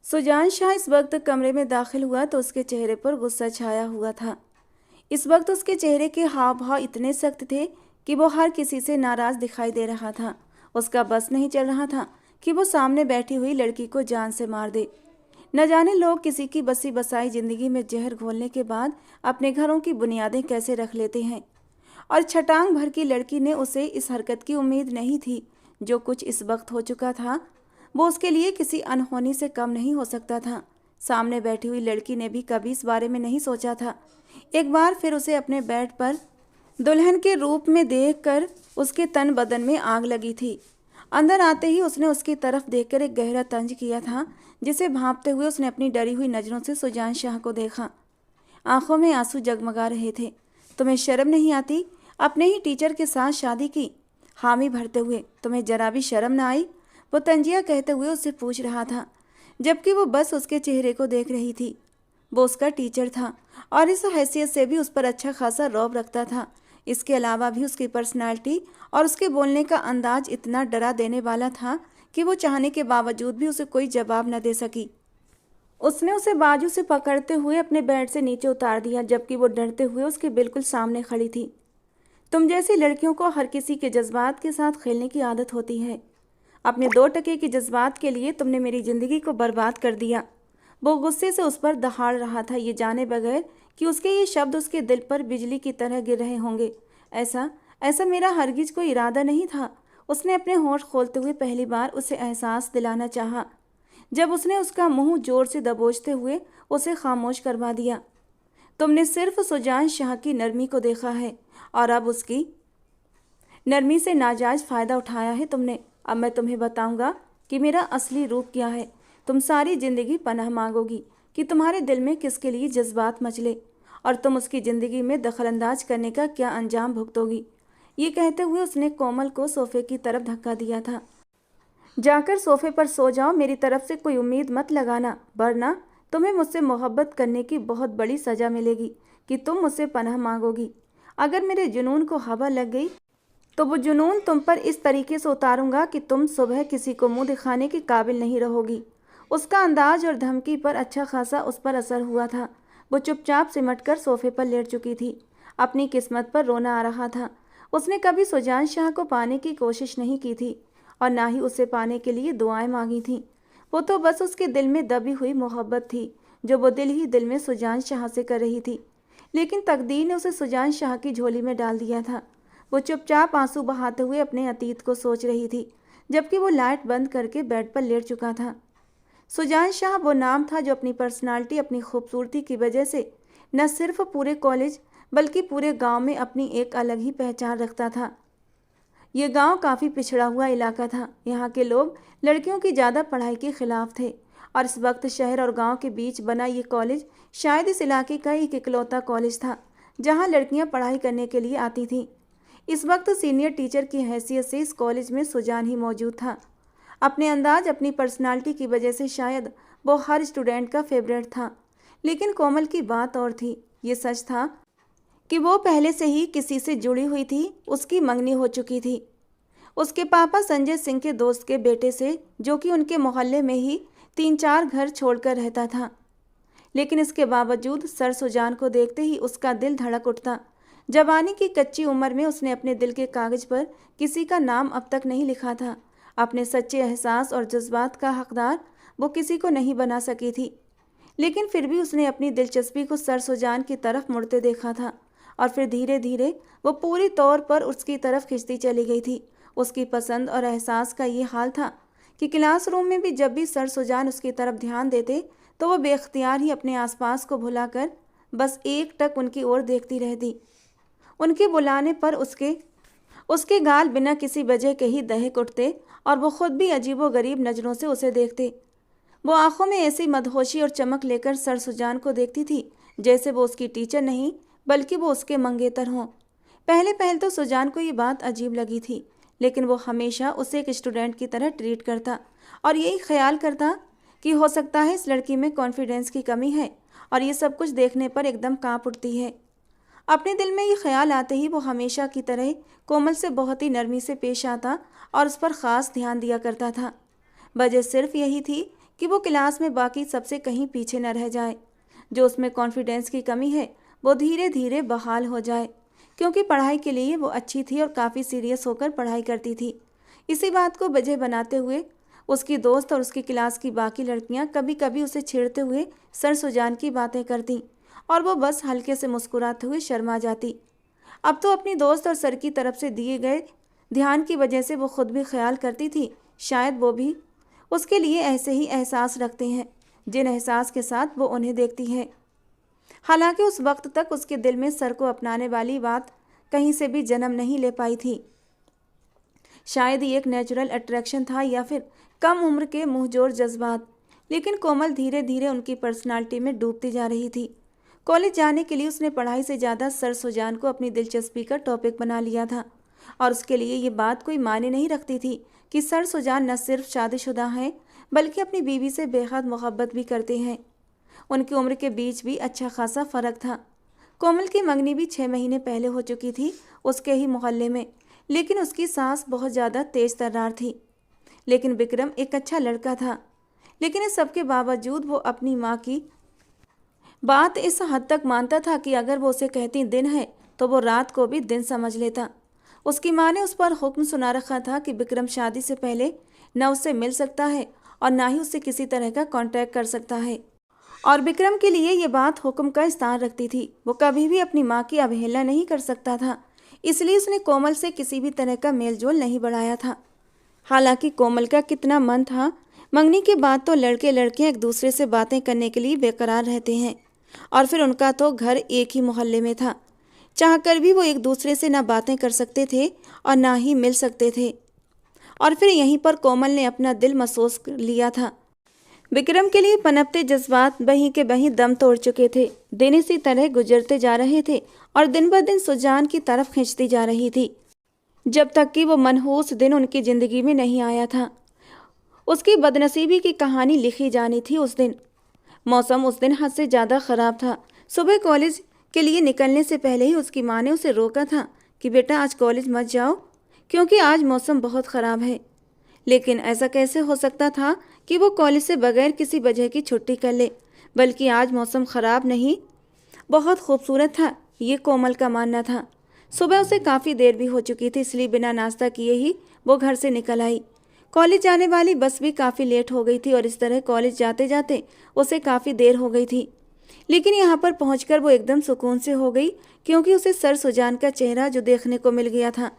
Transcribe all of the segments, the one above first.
सुजान शाह इस वक्त कमरे में दाखिल हुआ तो उसके चेहरे पर गुस्सा छाया हुआ था। इस वक्त उसके चेहरे के हाव भाव इतने सख्त थे कि वो हर किसी से नाराज दिखाई दे रहा था। उसका बस नहीं चल रहा था कि वो सामने बैठी हुई लड़की को जान से मार दे। न जाने लोग किसी की बसी बसाई जिंदगी में जहर घोलने के बाद अपने घरों की बुनियादें कैसे रख लेते हैं। और छटांग भर की लड़की ने उसे इस हरकत की उम्मीद नहीं थी। जो कुछ इस वक्त हो चुका था वो उसके लिए किसी अनहोनी से कम नहीं हो सकता था। सामने बैठी हुई लड़की ने भी कभी इस बारे में नहीं सोचा था। एक बार फिर उसे अपने बेड पर दुल्हन के रूप में देखकर उसके तन बदन में आग लगी थी। अंदर आते ही उसने उसकी तरफ देखकर एक गहरा तंज किया था, जिसे भांपते हुए उसने अपनी डरी हुई नज़रों से सुजान शाह को देखा। आंखों में आंसू जगमगा रहे थे। तुम्हें शर्म नहीं आती? अपने ही टीचर के साथ शादी की? हामी भरते हुए तुम्हें जरा भी शर्म ना आई? वो तंजिया कहते हुए उससे पूछ रहा था, जबकि वो बस उसके चेहरे को देख रही थी। वो उसका टीचर था और इस हैसियत से भी उस पर अच्छा खासा रौब रखता था। इसके अलावा भी उसकी पर्सनालिटी और उसके बोलने का अंदाज इतना डरा देने वाला था कि वो चाहने के बावजूद भी उसे कोई जवाब न दे सकी। उसने उसे बाजू से पकड़ते हुए अपने बेड से नीचे उतार दिया, जबकि वो डरते हुए उसके बिल्कुल सामने खड़ी थी। तुम जैसी लड़कियों को हर किसी के जज्बात के साथ खेलने की आदत होती है। अपने 2 टके के जज्बात के लिए तुमने मेरी ज़िंदगी को बर्बाद कर दिया। वो गुस्से से उस पर दहाड़ रहा था, ये जाने बगैर कि उसके ये शब्द उसके दिल पर बिजली की तरह गिर रहे होंगे। ऐसा ऐसा मेरा हरगिज कोई इरादा नहीं था। उसने अपने होंठ खोलते हुए पहली बार उसे एहसास दिलाना चाहा, जब उसने उसका मुंह जोर से दबोचते हुए उसे खामोश करवा दिया। तुमने सिर्फ सुजान शाह की नरमी को देखा है और अब उसकी नरमी से नाजायज़ फ़ायदा उठाया है तुमने। अब मैं तुम्हें बताऊंगा कि मेरा असली रूप क्या है। तुम सारी ज़िंदगी पनाह मांगोगी कि तुम्हारे दिल में किसके लिए जज्बात मचले, और तुम उसकी ज़िंदगी में दखलंदाज करने का क्या अंजाम भुगतोगी। ये कहते हुए उसने कोमल को सोफे की तरफ धक्का दिया था। जाकर सोफे पर सो जाओ, मेरी तरफ से कोई उम्मीद मत लगाना, वरना तुम्हें मुझसे मोहब्बत करने की बहुत बड़ी सज़ा मिलेगी कि तुम मुझसे पनाह मांगोगी। अगर मेरे जुनून को हवा लग गई तो वो जुनून तुम पर इस तरीके से उतारूंगा कि तुम सुबह किसी को मुंह दिखाने के काबिल नहीं रहोगी। उसका अंदाज और धमकी पर अच्छा खासा उस पर असर हुआ था। वो चुपचाप सिमटकर सोफे पर लेट चुकी थी। अपनी किस्मत पर रोना आ रहा था। उसने कभी सुजान शाह को पाने की कोशिश नहीं की थी और ना ही उसे पाने के लिए दुआएं मांगी थी। वो तो बस उसके दिल में दबी हुई मोहब्बत थी, जो वो दिल ही दिल में सुजान शाह से कर रही थी। लेकिन तकदीर ने उसे सुजान शाह की झोली में डाल दिया था। वो चुपचाप आंसू बहाते हुए अपने अतीत को सोच रही थी, जबकि वो लाइट बंद करके बेड पर लेट चुका था। सुजान शाह वो नाम था जो अपनी पर्सनालिटी, अपनी खूबसूरती की वजह से न सिर्फ पूरे कॉलेज बल्कि पूरे गांव में अपनी एक अलग ही पहचान रखता था। ये गांव काफ़ी पिछड़ा हुआ इलाका था। यहाँ के लोग लड़कियों की ज़्यादा पढ़ाई के खिलाफ थे और इस वक्त शहर और गांव के बीच बना ये कॉलेज शायद इस इलाके का एक इकलौता कॉलेज था जहाँ लड़कियाँ पढ़ाई करने के लिए आती थीं। इस वक्त सीनियर टीचर की हैसियत से इस कॉलेज में सुजान ही मौजूद था। अपने अंदाज, अपनी पर्सनालिटी की वजह से शायद वो हर स्टूडेंट का फेवरेट था। लेकिन कोमल की बात और थी। ये सच था कि वो पहले से ही किसी से जुड़ी हुई थी। उसकी मंगनी हो चुकी थी उसके पापा संजय सिंह के दोस्त के बेटे से, जो कि उनके मोहल्ले में ही 3-4 घर छोड़कर रहता था। लेकिन इसके बावजूद सर सुजान को देखते ही उसका दिल धड़क उठता। जवानी की कच्ची उम्र में उसने अपने दिल के कागज पर किसी का नाम अब तक नहीं लिखा था। अपने सच्चे एहसास और जज्बात का हकदार वो किसी को नहीं बना सकी थी। लेकिन फिर भी उसने अपनी दिलचस्पी को सर सुजान की तरफ मुड़ते देखा था और फिर धीरे धीरे वो पूरी तौर पर उसकी तरफ खिंचती चली गई थी। उसकी पसंद और एहसास का ये हाल था कि क्लासरूम में भी जब भी सर सुजान उसकी तरफ ध्यान देते तो वह बेख्तियार ही अपने आसपास को भुलाकर बस एकटक उनकी ओर देखती रहती। उनके बुलाने पर उसके गाल बिना किसी वजह के ही दहक उठते और वो खुद भी अजीबोगरीब नज़रों से उसे देखते। वो आंखों में ऐसी मदहोशी और चमक लेकर सर सुजान को देखती थी जैसे वो उसकी टीचर नहीं बल्कि वो उसके मंगेतर हों। पहले पहल तो सुजान को ये बात अजीब लगी थी, लेकिन वो हमेशा उसे एक स्टूडेंट की तरह ट्रीट करता और यही ख्याल करता कि हो सकता है इस लड़की में कॉन्फिडेंस की कमी है और ये सब कुछ देखने पर एकदम कांप उठती है। अपने दिल में ये ख्याल आते ही वो हमेशा की तरह कोमल से बहुत ही नरमी से पेश आता और उस पर ख़ास ध्यान दिया करता था। वजह सिर्फ यही थी कि वो क्लास में बाकी सबसे कहीं पीछे न रह जाए। जो उसमें कॉन्फिडेंस की कमी है वो धीरे धीरे बहाल हो जाए, क्योंकि पढ़ाई के लिए वो अच्छी थी और काफ़ी सीरियस होकर पढ़ाई करती थी। इसी बात को वजह बनाते हुए उसकी दोस्त और उसकी क्लास की बाकी लड़कियां कभी कभी उसे छेड़ते हुए सर सुजान की बातें करती और वो बस हल्के से मुस्कुराते हुए शर्मा जाती। अब तो अपनी दोस्त और सर की तरफ से दिए गए ध्यान की वजह से वो खुद भी ख्याल करती थी शायद वो भी उसके लिए ऐसे ही एहसास रखते हैं जिन एहसास के साथ वो उन्हें देखती है। हालांकि उस वक्त तक उसके दिल में सर को अपनाने वाली बात कहीं से भी जन्म नहीं ले पाई थी। शायद ये एक नेचुरल अट्रैक्शन था या फिर कम उम्र के मुंहजोर जज्बात, लेकिन कोमल धीरे धीरे उनकी पर्सनालिटी में डूबती जा रही थी। कॉलेज जाने के लिए उसने पढ़ाई से ज़्यादा सर सुजान को अपनी दिलचस्पी का टॉपिक बना लिया था और उसके लिए ये बात कोई मायने नहीं रखती थी कि सर सुजान न सिर्फ शादीशुदा हैं बल्कि अपनी बीवी से बेहद मोहब्बत भी करते हैं। उनकी उम्र के बीच भी अच्छा खासा फ़र्क था। कोमल की मंगनी भी 6 महीने पहले हो चुकी थी उसके ही मोहल्ले में, लेकिन उसकी सास बहुत ज़्यादा तेज तर्रार थी। लेकिन विक्रम एक अच्छा लड़का था, लेकिन इस सब के बावजूद वो अपनी माँ की बात इस हद तक मानता था कि अगर वो उसे कहती दिन है तो वो रात को भी दिन समझ लेता। उसकी माँ ने उस पर हुक्म सुना रखा था कि विक्रम शादी से पहले न उससे मिल सकता है और ना ही उससे किसी तरह का कांटेक्ट कर सकता है। और विक्रम के लिए ये बात हुक्म का स्थान रखती थी। वो कभी भी अपनी माँ की अवहेलना नहीं कर सकता था, इसलिए उसने कोमल से किसी भी तरह का मेलजोल नहीं बढ़ाया था। हालांकि कोमल का कितना मन था, मंगनी के बाद तो लड़के लड़कियां एक दूसरे से बातें करने के लिए बेकरार रहते हैं और फिर उनका तो घर एक ही मोहल्ले में था। चाहकर भी वो एक दूसरे से ना बातें कर सकते थे और ना ही मिल सकते थे। और फिर यहीं पर कोमल ने अपना दिल महसूस लिया था। विक्रम के लिए पनपते जज्बात बहीं के बहीं दम तोड़ चुके थे। दिन इसी तरह गुजरते जा रहे थे और दिन ब दिन सुजान की तरफ खींचती जा रही थी, जब तक कि वो मनहूस दिन उनकी ज़िंदगी में नहीं आया था। उसकी बदनसीबी की कहानी लिखी जानी थी उस दिन। मौसम उस दिन हद से ज़्यादा ख़राब था। सुबह कॉलेज के लिए निकलने से पहले ही उसकी माँ ने उसे रोका था कि बेटा आज कॉलेज मत जाओ, क्योंकि आज मौसम बहुत ख़राब है। लेकिन ऐसा कैसे हो सकता था कि वो कॉलेज से बगैर किसी वजह की छुट्टी कर ले, बल्कि आज मौसम ख़राब नहीं बहुत खूबसूरत था, ये कोमल का मानना था। सुबह उसे काफ़ी देर भी हो चुकी थी, इसलिए बिना नाश्ता किए ही वो घर से निकल आई। कॉलेज जाने वाली बस भी काफ़ी लेट हो गई थी और इस तरह कॉलेज जाते जाते उसे काफ़ी देर हो गई थी। लेकिन यहाँ पर पहुँचकर वो एकदम सुकून से हो गई, क्योंकि उसे सर सुजान का चेहरा जो देखने को मिल गया था।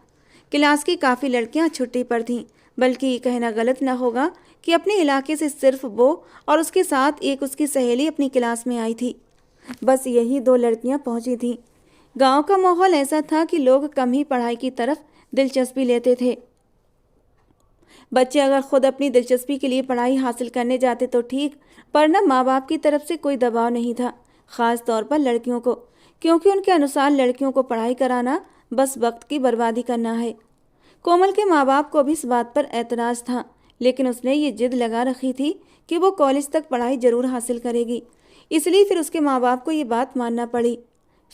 क्लास की काफ़ी लड़कियाँ छुट्टी पर थीं, बल्कि ये कहना गलत न होगा कि अपने इलाके से सिर्फ वो और उसके साथ एक उसकी सहेली अपनी क्लास में आई थी। बस यही 2 लड़कियाँ पहुँची थीं। गांव का माहौल ऐसा था कि लोग कम ही पढ़ाई की तरफ दिलचस्पी लेते थे। बच्चे अगर खुद अपनी दिलचस्पी के लिए पढ़ाई हासिल करने जाते तो ठीक, पर न माँ बाप की तरफ से कोई दबाव नहीं था, ख़ास तौर पर लड़कियों को, क्योंकि उनके अनुसार लड़कियों को पढ़ाई कराना बस वक्त की बर्बादी करना है। कोमल के माँ बाप को भी इस बात पर एतराज़ था, लेकिन उसने ये जिद लगा रखी थी कि वो कॉलेज तक पढ़ाई ज़रूर हासिल करेगी, इसलिए फिर उसके माँ बाप को ये बात मानना पड़ी।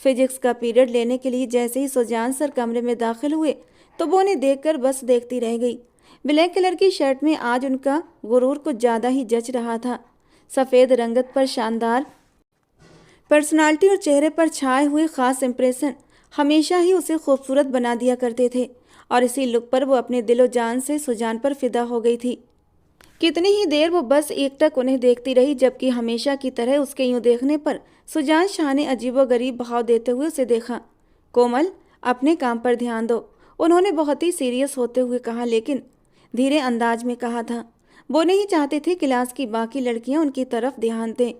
फिजिक्स का पीरियड लेने के लिए जैसे ही सुजान सर कमरे में दाखिल हुए तो वो उन्हें देखकर बस देखती रह गई। ब्लैक कलर की शर्ट में आज उनका गुरूर कुछ ज़्यादा ही जच रहा था। सफ़ेद रंगत पर शानदार पर्सनालिटी और चेहरे पर छाए हुए ख़ास इंप्रेशन हमेशा ही उसे खूबसूरत बना दिया करते थे और इसी लुक पर वो अपने दिलो जान से सुजान पर फिदा हो गई थी। कितनी ही देर वो बस एकटक उन्हें देखती रही, जबकि हमेशा की तरह उसके यूं देखने पर सुजान शाह ने अजीबोगरीब भाव देते हुए उसे देखा। कोमल, अपने काम पर ध्यान दो, उन्होंने बहुत ही सीरियस होते हुए कहा, लेकिन धीरे अंदाज में कहा था। वो नहीं चाहते थे क्लास की बाकी लड़कियां उनकी तरफ ध्यान दें।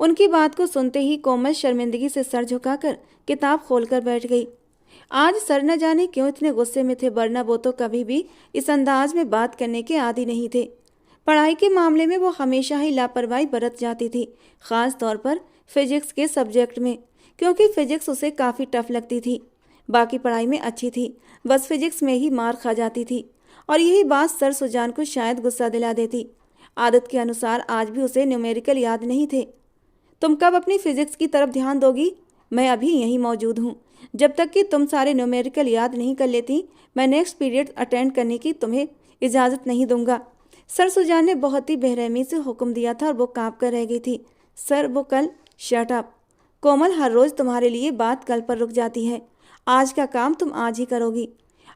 उनकी बात को सुनते ही कोमल शर्मिंदगी से सर झुकाकर किताब खोलकर बैठ गई। आज सर न जाने क्यों इतने गुस्से में थे, वरना वो तो कभी भी इस अंदाज में बात करने के आदी नहीं थे। पढ़ाई के मामले में वो हमेशा ही लापरवाही बरत जाती थी, ख़ास तौर पर फिजिक्स के सब्जेक्ट में, क्योंकि फिजिक्स उसे काफ़ी टफ लगती थी। बाकी पढ़ाई में अच्छी थी, बस फिजिक्स में ही मार खा जाती थी और यही बात सर सुजान को शायद गुस्सा दिला देती। आदत के अनुसार आज भी उसे न्यूमेरिकल याद नहीं थे। तुम कब अपनी फिजिक्स की तरफ ध्यान दोगी? मैं अभी यहीं मौजूद हूँ। जब तक कि तुम सारे न्यूमेरिकल याद नहीं कर लेती, मैं नेक्स्ट पीरियड अटेंड करने की तुम्हें इजाज़त नहीं दूंगा। सर सुजान ने बहुत ही बेरहमी से हुक्म दिया था और वो कांप कर रह गई थी। सर वो कल। शट अप कोमल, हर रोज तुम्हारे लिए बात कल पर रुक जाती है। आज का काम तुम आज ही करोगी।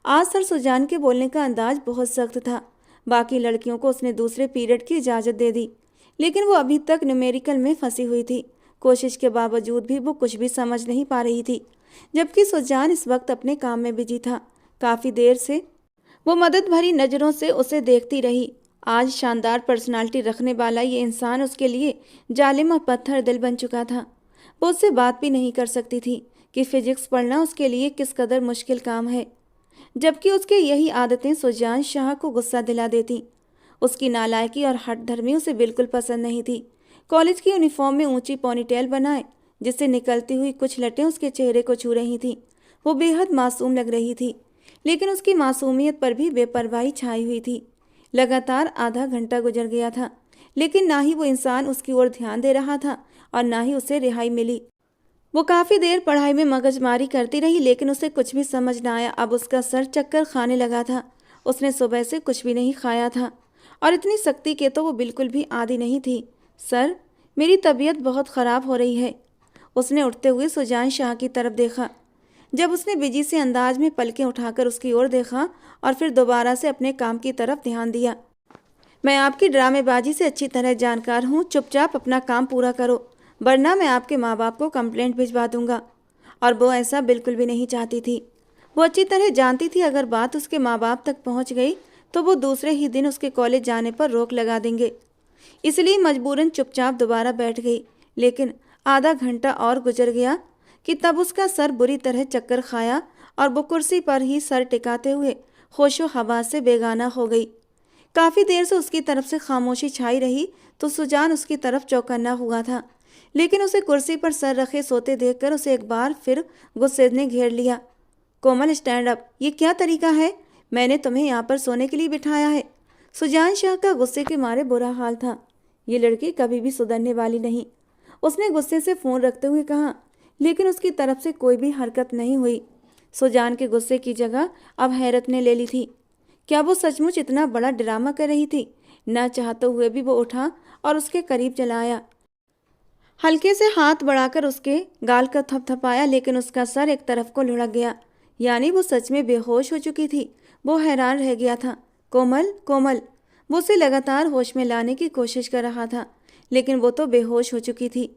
आज सर सुजान के बोलने का अंदाज बहुत सख्त था। बाकी लड़कियों को उसने दूसरे पीरियड की इजाज़त दे दी, लेकिन वो अभी तक न्यूमेरिकल में फंसी हुई थी। कोशिश के बावजूद भी वो कुछ भी समझ नहीं पा रही थी, जबकि सुजान इस वक्त अपने काम में बिजी था। काफ़ी देर से वो मदद भरी नज़रों से उसे देखती रही। आज शानदार पर्सनालिटी रखने वाला ये इंसान उसके लिए जालिम और पत्थर दिल बन चुका था। वो उससे बात भी नहीं कर सकती थी कि फिजिक्स पढ़ना उसके लिए किस कदर मुश्किल काम है, जबकि उसके यही आदतें सुजान शाह को गुस्सा दिला देती। उसकी नालायकी और हठधर्मी उसे बिल्कुल पसंद नहीं थी। कॉलेज की यूनिफॉर्म में ऊंची पोनीटेल बनाए, जिससे निकलती हुई कुछ लटें उसके चेहरे को छू रही थीं। वो बेहद मासूम लग रही थी, लेकिन उसकी मासूमियत पर भी बेपरवाही छाई हुई थी। लगातार आधा घंटा गुजर गया था, लेकिन ना ही वो इंसान उसकी ओर ध्यान दे रहा था और ना ही उसे रिहाई मिली। वो काफ़ी देर पढ़ाई में मगजमारी करती रही, लेकिन उसे कुछ भी समझ ना आया। अब उसका सर चक्कर खाने लगा था। उसने सुबह से कुछ भी नहीं खाया था और इतनी सख्ती के तो वो बिल्कुल भी आदी नहीं थी। सर, मेरी तबीयत बहुत ख़राब हो रही है। उसने उठते हुए सुजान शाह की तरफ देखा। जब उसने बिजी से अंदाज में पलकें उठाकर उसकी ओर देखा और फिर दोबारा से अपने काम की तरफ ध्यान दिया। मैं आपकी ड्रामेबाजी से अच्छी तरह जानकार हूँ। चुपचाप अपना काम पूरा करो, वरना मैं आपके माँ बाप को कंप्लेंट भिजवा दूंगा। और वो ऐसा बिल्कुल भी नहीं चाहती थी। वो अच्छी तरह जानती थी अगर बात उसके माँ बाप तक पहुँच गई तो वो दूसरे ही दिन उसके कॉलेज जाने पर रोक लगा देंगे। इसलिए मजबूरन चुपचाप दोबारा बैठ गई। लेकिन आधा घंटा और गुजर गया कि तब उसका सर बुरी तरह चक्कर खाया और वो कुर्सी पर ही सर टिकाते हुए होशो हवास से बेगाना हो गई। काफ़ी देर से उसकी तरफ से खामोशी छाई रही तो सुजान उसकी तरफ चौकन्ना हुआ था, लेकिन उसे कुर्सी पर सर रखे सोते देखकर उसे एक बार फिर गुस्से ने घेर लिया। कोमल, स्टैंड अप। ये क्या तरीका है? मैंने तुम्हें यहाँ पर सोने के लिए बिठाया है। सुजान शाह का गुस्से के मारे बुरा हाल था। ये लड़की कभी भी सुधरने वाली नहीं, उसने गुस्से से फ़ोन रखते हुए कहा, लेकिन उसकी तरफ से कोई भी हरकत नहीं हुई। सुजान के गुस्से की जगह अब हैरत ने ले ली थी। क्या वो सचमुच इतना बड़ा ड्रामा कर रही थी? न चाहते हुए भी वो उठा और उसके करीब चला आया। हल्के से हाथ बढ़ाकर उसके गाल का थपथपाया, लेकिन उसका सर एक तरफ को लुढ़क गया। यानी वो सच में बेहोश हो चुकी थी। वो हैरान रह गया था। कोमल, कोमल, वो उसे लगातार होश में लाने की कोशिश कर रहा था, लेकिन वो तो बेहोश हो चुकी थी।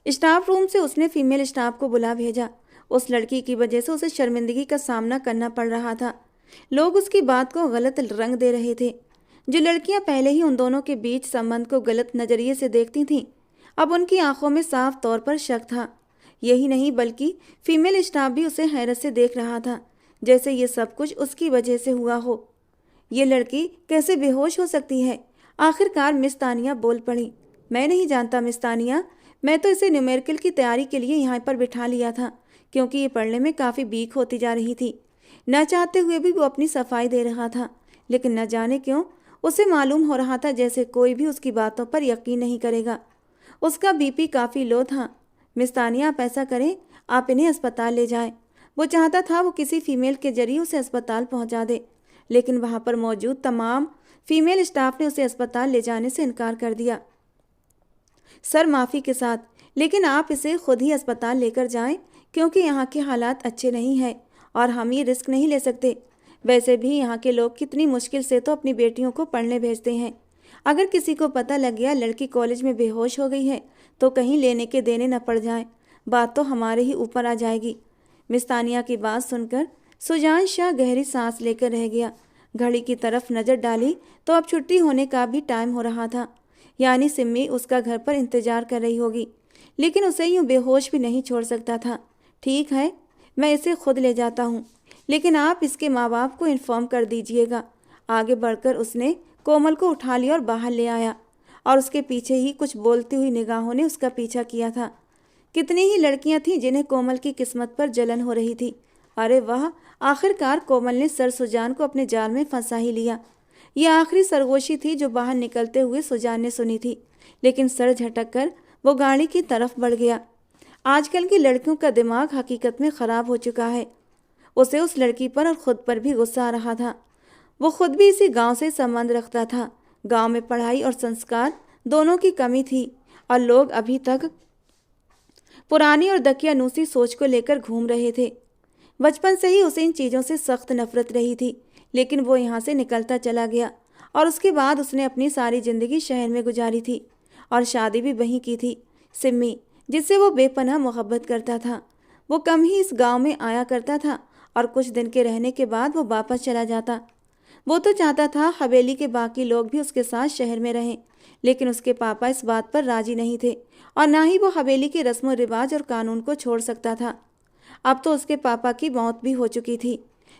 स्टाफ रूम से उसने फीमेल स्टाफ को बुला भेजा। उस लड़की की वजह से उसे शर्मिंदगी का सामना करना पड़ रहा था। लोग उसकी बात को गलत रंग दे रहे थे। जो लड़कियां पहले ही उन दोनों के बीच संबंध को गलत नज़रिए से देखती थीं, अब उनकी आंखों में साफ तौर पर शक था। यही नहीं बल्कि फीमेल स्टाफ भी उसे हैरत से देख रहा था, जैसे ये सब कुछ उसकी वजह से हुआ हो। ये लड़की कैसे बेहोश हो सकती है? आखिरकार मिस तानिया बोल पड़ी। मैं नहीं जानता मिस तानिया, मैं तो इसे न्यूमेरिकल की तैयारी के लिए यहाँ पर बिठा लिया था, क्योंकि ये पढ़ने में काफ़ी वीक होती जा रही थी। न चाहते हुए भी वो अपनी सफाई दे रहा था, लेकिन न जाने क्यों उसे मालूम हो रहा था जैसे कोई भी उसकी बातों पर यकीन नहीं करेगा। उसका बीपी काफ़ी लो था। मिस तानिया, आप ऐसा करें, आप इन्हें अस्पताल ले जाएं। वो चाहता था वो किसी फीमेल के जरिए उसे अस्पताल पहुंचा दे, लेकिन वहां पर मौजूद तमाम फीमेल स्टाफ ने उसे अस्पताल ले जाने से इनकार कर दिया। सर, माफ़ी के साथ, लेकिन आप इसे खुद ही अस्पताल लेकर जाएं, क्योंकि यहाँ के हालात अच्छे नहीं हैं और हम ये रिस्क नहीं ले सकते। वैसे भी यहाँ के लोग कितनी मुश्किल से तो अपनी बेटियों को पढ़ने भेजते हैं। अगर किसी को पता लग गया लड़की कॉलेज में बेहोश हो गई है तो कहीं लेने के देने न पड़ जाए, बात तो हमारे ही ऊपर आ जाएगी। मिस तानिया की बात सुनकर सुजान शाह गहरी सांस लेकर रह गया। घड़ी की तरफ नज़र डाली तो अब छुट्टी होने का भी टाइम हो रहा था, यानी सिम्मी उसका घर पर इंतजार कर रही होगी, लेकिन उसे यूँ बेहोश भी नहीं छोड़ सकता था। ठीक है, मैं इसे खुद ले जाता हूँ, लेकिन आप इसके माँ बाप को इन्फॉर्म कर दीजिएगा। आगे बढ़कर उसने कोमल को उठा लिया और बाहर ले आया, और उसके पीछे ही कुछ बोलती हुई निगाहों ने उसका पीछा किया था। कितनी ही लड़कियां थीं जिन्हें कोमल की किस्मत पर जलन हो रही थी। अरे वाह, आखिरकार कोमल ने सर सुजान को अपने जाल में फंसा ही लिया। यह आखिरी सरगोशी थी जो बाहर निकलते हुए सुजान ने सुनी थी, लेकिन सर झटक कर वो गाड़ी की तरफ बढ़ गया। आजकल की लड़कियों का दिमाग हकीकत में ख़राब हो चुका है। उसे उस लड़की पर और ख़ुद पर भी गुस्सा आ रहा था। वो खुद भी इसी गांव से संबंध रखता था। गांव में पढ़ाई और संस्कार दोनों की कमी थी और लोग अभी तक पुरानी और दकियानूसी सोच को लेकर घूम रहे थे। बचपन से ही उसे इन चीज़ों से सख्त नफरत रही थी, लेकिन वो यहाँ से निकलता चला गया और उसके बाद उसने अपनी सारी ज़िंदगी शहर में गुजारी थी और शादी भी वहीं की थी। सिम्मी, जिससे वो बेपनाह मोहब्बत करता था, वो कम ही इस गांव में आया करता था और कुछ दिन के रहने के बाद वो वापस चला जाता। वो तो चाहता था हवेली के बाकी लोग भी उसके साथ शहर में रहें, लेकिन उसके पापा इस बात पर राजी नहीं थे और ना ही वो हवेली के रस्म व रिवाज और कानून को छोड़ सकता था। अब तो उसके पापा की मौत भी हो चुकी थी,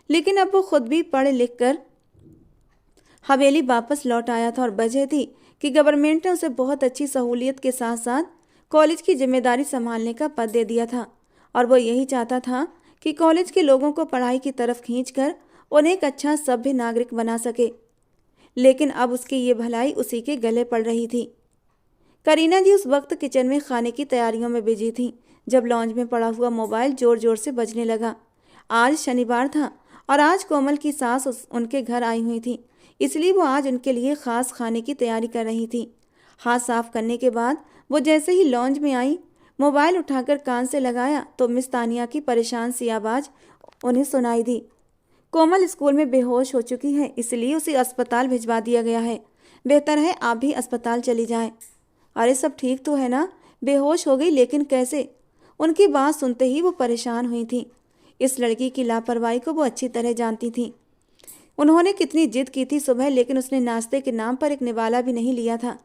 लेकिन अब वो खुद भी पढ़ लिख कर हवेली वापस लौट आया था और वजह थी कि गवर्नमेंट ने उसे बहुत अच्छी सहूलियत के साथ साथ कॉलेज की जिम्मेदारी संभालने का पद दे दिया था और वो यही चाहता था कि कॉलेज के लोगों को पढ़ाई की तरफ खींचकर उन्हें एक अच्छा सभ्य नागरिक बना सके। लेकिन अब उसकी ये भलाई उसी के गले पड़ रही थी। करीना जी उस वक्त किचन में खाने की तैयारियों में बिजी थी जब लॉन्च में पड़ा हुआ मोबाइल जोर जोर से बजने लगा। आज शनिवार था और आज कोमल की सास उनके घर आई हुई थी, इसलिए वो आज उनके लिए ख़ास खाने की तैयारी कर रही थी। हाथ साफ करने के बाद वो जैसे ही लॉन्च में आई, मोबाइल उठाकर कान से लगाया तो मिस तानिया की परेशान सी आवाज़ उन्हें सुनाई दी। कोमल स्कूल में बेहोश हो चुकी है, इसलिए उसे अस्पताल भिजवा दिया गया है। बेहतर है आप भी अस्पताल चली जाएं। अरे सब ठीक तो है ना? बेहोश हो गई लेकिन कैसे? उनकी बात सुनते ही वो परेशान हुई थी। इस लड़की की लापरवाही को वो अच्छी तरह जानती थी। उन्होंने कितनी जिद की थी सुबह, लेकिन उसने नाश्ते के नाम पर एक निवाला भी नहीं लिया था।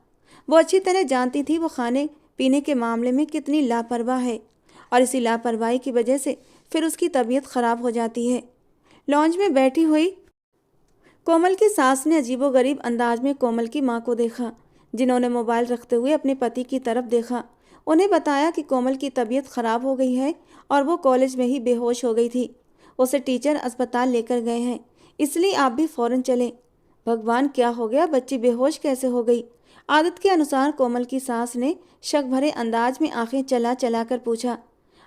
वो अच्छी तरह जानती थी वो खाने पीने के मामले में कितनी लापरवाह है और इसी लापरवाही की वजह से फिर उसकी तबीयत खराब हो जाती है। लॉन्च में बैठी हुई कोमल की सास ने अजीबोगरीब अंदाज में कोमल की मां को देखा, जिन्होंने मोबाइल रखते हुए अपने पति की तरफ देखा। उन्हें बताया कि कोमल की तबीयत खराब हो गई है और वो कॉलेज में ही बेहोश हो गई थी। उसे टीचर अस्पताल लेकर गए हैं, इसलिए आप भी फौरन चलें। भगवान, क्या हो गया? बच्ची बेहोश कैसे हो गई? आदत के अनुसार कोमल की सास ने शक भरे अंदाज में आंखें चला चला कर पूछा।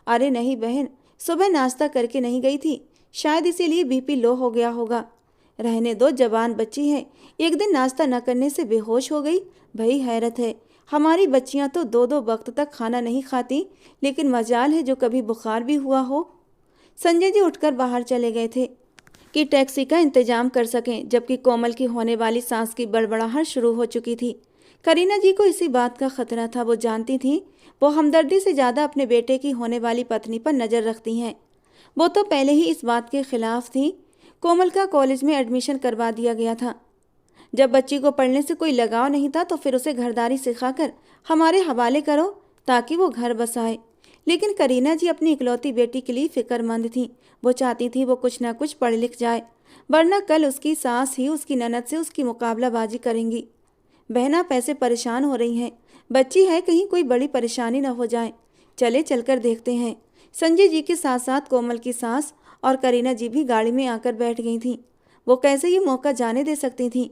अरे नहीं बहन, सुबह नाश्ता करके नहीं गई थी, शायद इसीलिए बीपी लो हो गया होगा। रहने दो, जवान बच्ची है, एक दिन नाश्ता न करने से बेहोश हो गई। भाई हैरत है, हमारी बच्चियां तो 2-2 वक्त तक खाना नहीं खाती, लेकिन मजाल है जो कभी बुखार भी हुआ हो। संजय जी उठकर बाहर चले गए थे कि टैक्सी का इंतजाम कर सकें, जबकि कोमल की होने वाली सांस की बड़बड़ाहट शुरू हो चुकी थी। करीना जी को इसी बात का खतरा था। वो जानती थी वो हमदर्दी से ज़्यादा अपने बेटे की होने वाली पत्नी पर नज़र रखती हैं। वो तो पहले ही इस बात के खिलाफ थी। कोमल का कॉलेज में एडमिशन करवा दिया गया था। जब बच्ची को पढ़ने से कोई लगाव नहीं था तो फिर उसे घरदारी सिखाकर हमारे हवाले करो ताकि वो घर बसाए। लेकिन करीना जी अपनी इकलौती बेटी के लिए फिक्रमंद थी। वो चाहती थी वो कुछ ना कुछ पढ़ लिख जाए, वरना कल उसकी सास ही उसकी ननद से उसकी मुकाबलाबाजी करेंगी। बहना पैसे परेशान हो रही हैं, बच्ची है, कहीं कोई बड़ी परेशानी न हो जाए। चले चलकर देखते हैं। संजय जी के साथ साथ कोमल की सास और करीना जी भी गाड़ी में आकर बैठ गई थीं। वो कैसे ये मौका जाने दे सकती थीं?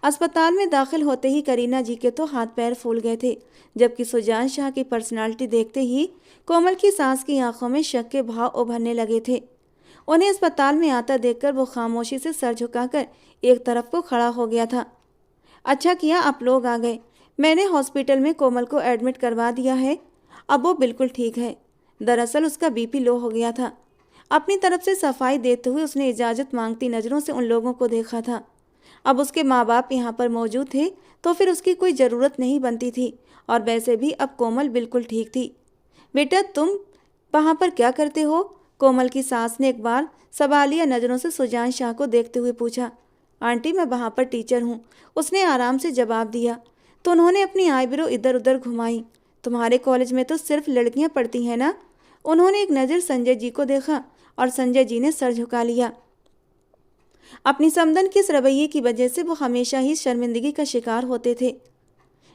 अस्पताल में दाखिल होते ही करीना जी के तो हाथ पैर फूल गए थे, जबकि सुजान शाह की पर्सनालिटी देखते ही कोमल की सास की आंखों में शक के भाव उभरने लगे थे। उन्हें अस्पताल में आता देखकर वो खामोशी से सर झुकाकर एक तरफ को खड़ा हो गया था। अच्छा किया आप लोग आ गए। मैंने हॉस्पिटल में कोमल को एडमिट करवा दिया है, अब वो बिल्कुल ठीक है। दरअसल उसका बीपी लो हो गया था। अपनी तरफ से सफाई देते हुए उसने इजाज़त मांगती नज़रों से उन लोगों को देखा था। अब उसके माँ बाप यहाँ पर मौजूद थे तो फिर उसकी कोई ज़रूरत नहीं बनती थी, और वैसे भी अब कोमल बिल्कुल ठीक थी। बेटा तुम वहाँ पर क्या करते हो? कोमल की सास ने एक बार सवालिया नज़रों से सुजान शाह को देखते हुए पूछा। आंटी मैं वहाँ पर टीचर हूँ, उसने आराम से जवाब दिया। तो उन्होंने अपनी आईब्रो इधर उधर घुमाई। तुम्हारे कॉलेज में तो सिर्फ लड़कियाँ पढ़ती हैं ना? उन्होंने एक नज़र संजय जी को देखा और संजय जी ने सर झुका लिया। अपनी समदन के इस रवैये की वजह से वो हमेशा ही शर्मिंदगी का शिकार होते थे।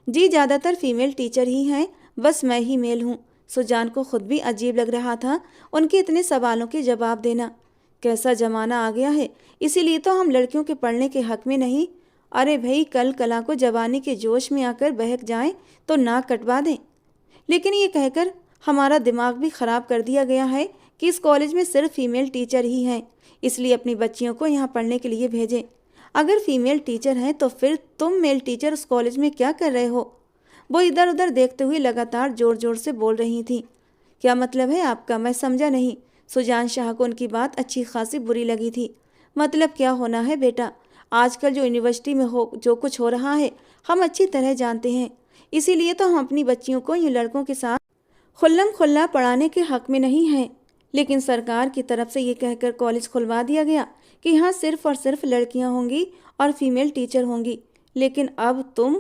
जी ज़्यादातर फीमेल टीचर ही हैं, बस मैं ही मेल हूँ। सुजान को खुद भी अजीब लग रहा था उनके इतने सवालों के जवाब देना। कैसा ज़माना आ गया है, इसीलिए तो हम लड़कियों के पढ़ने के हक में नहीं। अरे भाई कल कला को जवानी के जोश में आकर बहक जाएं तो नाक कटवा दें। लेकिन ये कहकर हमारा दिमाग भी ख़राब कर दिया गया है कि इस कॉलेज में सिर्फ फीमेल टीचर ही हैं, इसलिए अपनी बच्चियों को यहाँ पढ़ने के लिए भेजें। अगर फीमेल टीचर हैं तो फिर तुम मेल टीचर उस कॉलेज में क्या कर रहे हो? वो इधर उधर देखते हुए लगातार जोर जोर से बोल रही थी। क्या मतलब है आपका? मैं समझा नहीं। सुजान शाह को उनकी बात अच्छी खासी बुरी लगी थी। मतलब क्या होना है बेटा? आजकल जो यूनिवर्सिटी में जो कुछ हो रहा है हम अच्छी तरह जानते हैं। इसीलिए तो हम अपनी बच्चियों को इन लड़कों के साथ खुल्लम खुल्ला पढ़ाने के हक में नहीं हैं। लेकिन सरकार की तरफ से ये कहकर कॉलेज खुलवा दिया गया कि यहाँ सिर्फ और सिर्फ लड़कियाँ होंगी और फीमेल टीचर होंगी। लेकिन अब तुम।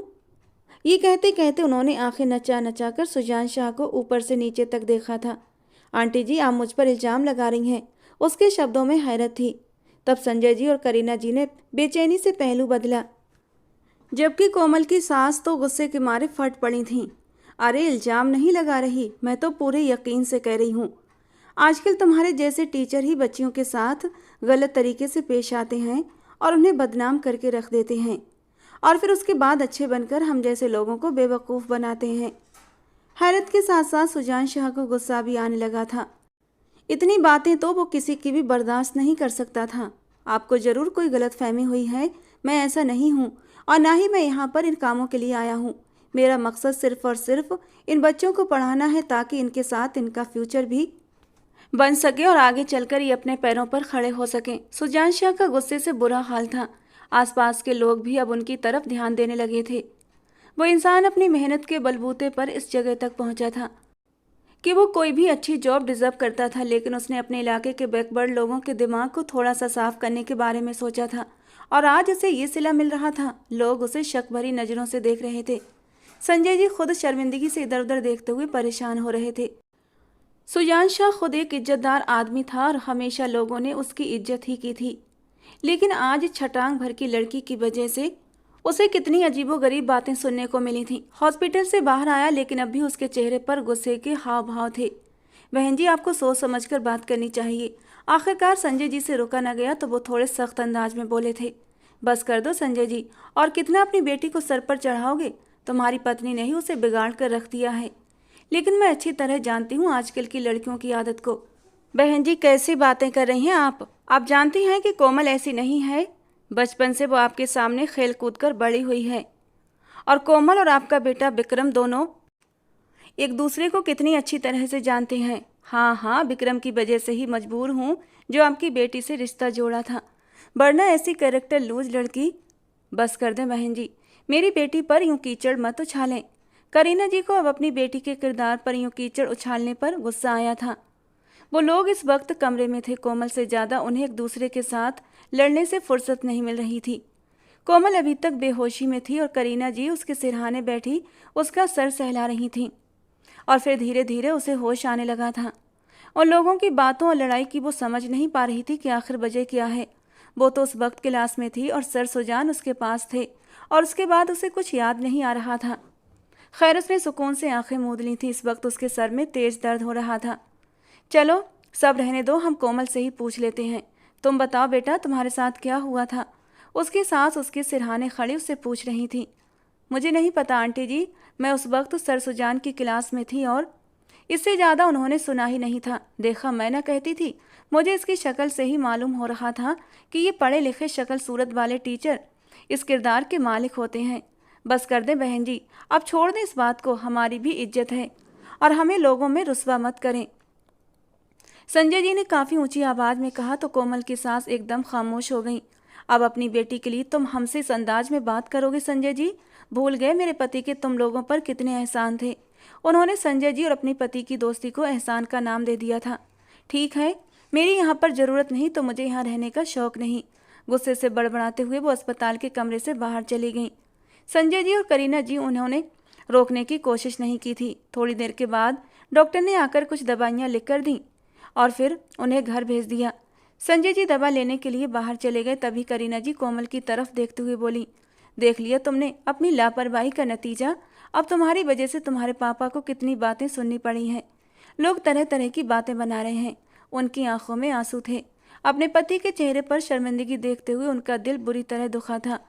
ये कहते कहते उन्होंने आंखें नचा नचा कर सुजान शाह को ऊपर से नीचे तक देखा था। आंटी जी, आप मुझ पर इल्ज़ाम लगा रही हैं। उसके शब्दों में हैरत थी। तब संजय जी और करीना जी ने बेचैनी से पहलू बदला, जबकि कोमल की सास तो गुस्से के मारे फट पड़ी थीं। अरे इल्ज़ाम नहीं लगा रही, मैं तो पूरे यकीन से कह रही हूँ। आजकल तुम्हारे जैसे टीचर ही बच्चियों के साथ गलत तरीके से पेश आते हैं और उन्हें बदनाम करके रख देते हैं, और फिर उसके बाद अच्छे बनकर हम जैसे लोगों को बेवकूफ़ बनाते हैं। हैरत के साथ साथ सुजान शाह को गुस्सा भी आने लगा था। इतनी बातें तो वो किसी की भी बर्दाश्त नहीं कर सकता था। आपको ज़रूर कोई गलतफहमी हुई है। मैं ऐसा नहीं हूँ और ना ही मैं यहाँ पर इन कामों के लिए आया हूँ। मेरा मकसद सिर्फ और सिर्फ इन बच्चों को पढ़ाना है ताकि इनके साथ इनका फ्यूचर भी बन सके और आगे चलकर ये अपने पैरों पर खड़े हो सकें। सुजान शाह का गुस्से से बुरा हाल था। आसपास के लोग भी अब उनकी तरफ ध्यान देने लगे थे। वो इंसान अपनी मेहनत के बलबूते पर इस जगह तक पहुंचा था कि वो कोई भी अच्छी जॉब डिजर्व करता था, लेकिन उसने अपने इलाके के बैकवर्ड लोगों के दिमाग को थोड़ा सा साफ करने के बारे में सोचा था और आज उसे ये सिला मिल रहा था। लोग उसे शक भरी नज़रों से देख रहे थे। संजय जी खुद शर्मिंदगी से इधर उधर देखते हुए परेशान हो रहे थे। सुजान शाह खुद एक इज्जतदार आदमी था और हमेशा लोगों ने उसकी इज्जत ही की थी, लेकिन आज छटांग भर की लड़की की वजह से उसे कितनी अजीबोगरीब बातें सुनने को मिली थीं। हॉस्पिटल से बाहर आया लेकिन अब भी उसके चेहरे पर गुस्से के हाव भाव थे। बहन जी, आपको सोच समझकर बात करनी चाहिए। आखिरकार संजय जी से रुका न गया तो वो थोड़े सख्त अंदाज में बोले थे। बस कर दो संजय जी, और कितना अपनी बेटी को सर पर चढ़ाओगे? तुम्हारी पत्नी ने ही उसे बिगाड़ कर रख दिया है। लेकिन मैं अच्छी तरह जानती हूँ आजकल की लड़कियों की आदत को। बहन जी, कैसी बातें कर रही हैं आप? आप जानती हैं कि कोमल ऐसी नहीं है। बचपन से वो आपके सामने खेल कूद कर बड़ी हुई है, और कोमल और आपका बेटा विक्रम दोनों एक दूसरे को कितनी अच्छी तरह से जानते हैं। हाँ हाँ, विक्रम की वजह से ही मजबूर हूँ जो आपकी बेटी से रिश्ता जोड़ा था, वरना ऐसी कैरेक्टर लूज लड़की। बस कर दें बहन जी, मेरी बेटी पर यूँ कीचड़ मत उछालें। करीना जी को अब अपनी बेटी के किरदार पर यूँ कीचड़ उछालने पर गुस्सा आया था। वो लोग इस वक्त कमरे में थे। कोमल से ज़्यादा उन्हें एक दूसरे के साथ लड़ने से फुर्सत नहीं मिल रही थी। कोमल अभी तक बेहोशी में थी और करीना जी उसके सिरहाने बैठी उसका सर सहला रही थीं, और फिर धीरे धीरे उसे होश आने लगा था। उन लोगों की बातों और लड़ाई की वो समझ नहीं पा रही थी कि आखिर वजह क्या है। वो तो उस वक्त क्लास में थी और सर सुजान उसके पास थे, और उसके बाद उसे कुछ याद नहीं आ रहा था। खैर, उसने सुकून से आंखें मूंद ली थी। इस वक्त उसके सर में तेज दर्द हो रहा था। चलो सब रहने दो, हम कोमल से ही पूछ लेते हैं। तुम बताओ बेटा, तुम्हारे साथ क्या हुआ था? उसकी सास उसके सिरहाने खड़ी उससे पूछ रही थी। मुझे नहीं पता आंटी जी, मैं उस वक्त सर सुजान की क्लास में थी और इससे ज़्यादा उन्होंने सुना ही नहीं था। देखा, मैं ना कहती थी। मुझे इसकी शक्ल से ही मालूम हो रहा था कि ये पढ़े लिखे शक्ल सूरत वाले टीचर इस किरदार के मालिक होते हैं। बस कर दें बहन जी, अब छोड़ दें इस बात को। हमारी भी इज्जत है और हमें लोगों में रुस्वा मत करें। संजय जी ने काफ़ी ऊंची आवाज़ में कहा तो कोमल की सास एकदम खामोश हो गई। अब अपनी बेटी के लिए तुम हमसे इस अंदाज में बात करोगे संजय जी? भूल गए मेरे पति के तुम लोगों पर कितने एहसान थे। उन्होंने संजय जी और अपनी पति की दोस्ती को एहसान का नाम दे दिया था। ठीक है, मेरी यहाँ पर ज़रूरत नहीं तो मुझे यहाँ रहने का शौक़ नहीं। गुस्से से बड़बड़ाते हुए वो अस्पताल के कमरे से बाहर चली गईं। संजय जी और करीना जी उन्होंने रोकने की कोशिश नहीं की थी। थोड़ी देर के बाद डॉक्टर ने आकर कुछ दवाइयाँ लिख कर दी और फिर उन्हें घर भेज दिया। संजय जी दवा लेने के लिए बाहर चले गए। तभी करीना जी कोमल की तरफ देखते हुए बोली, देख लिया तुमने अपनी लापरवाही का नतीजा। अब तुम्हारी वजह से तुम्हारे पापा को कितनी बातें सुननी पड़ी हैं। लोग तरह तरह की बातें बना रहे हैं। उनकी आंखों में आंसू थे। अपने पति के चेहरे पर शर्मिंदगी देखते हुए उनका दिल बुरी तरह दुखा था,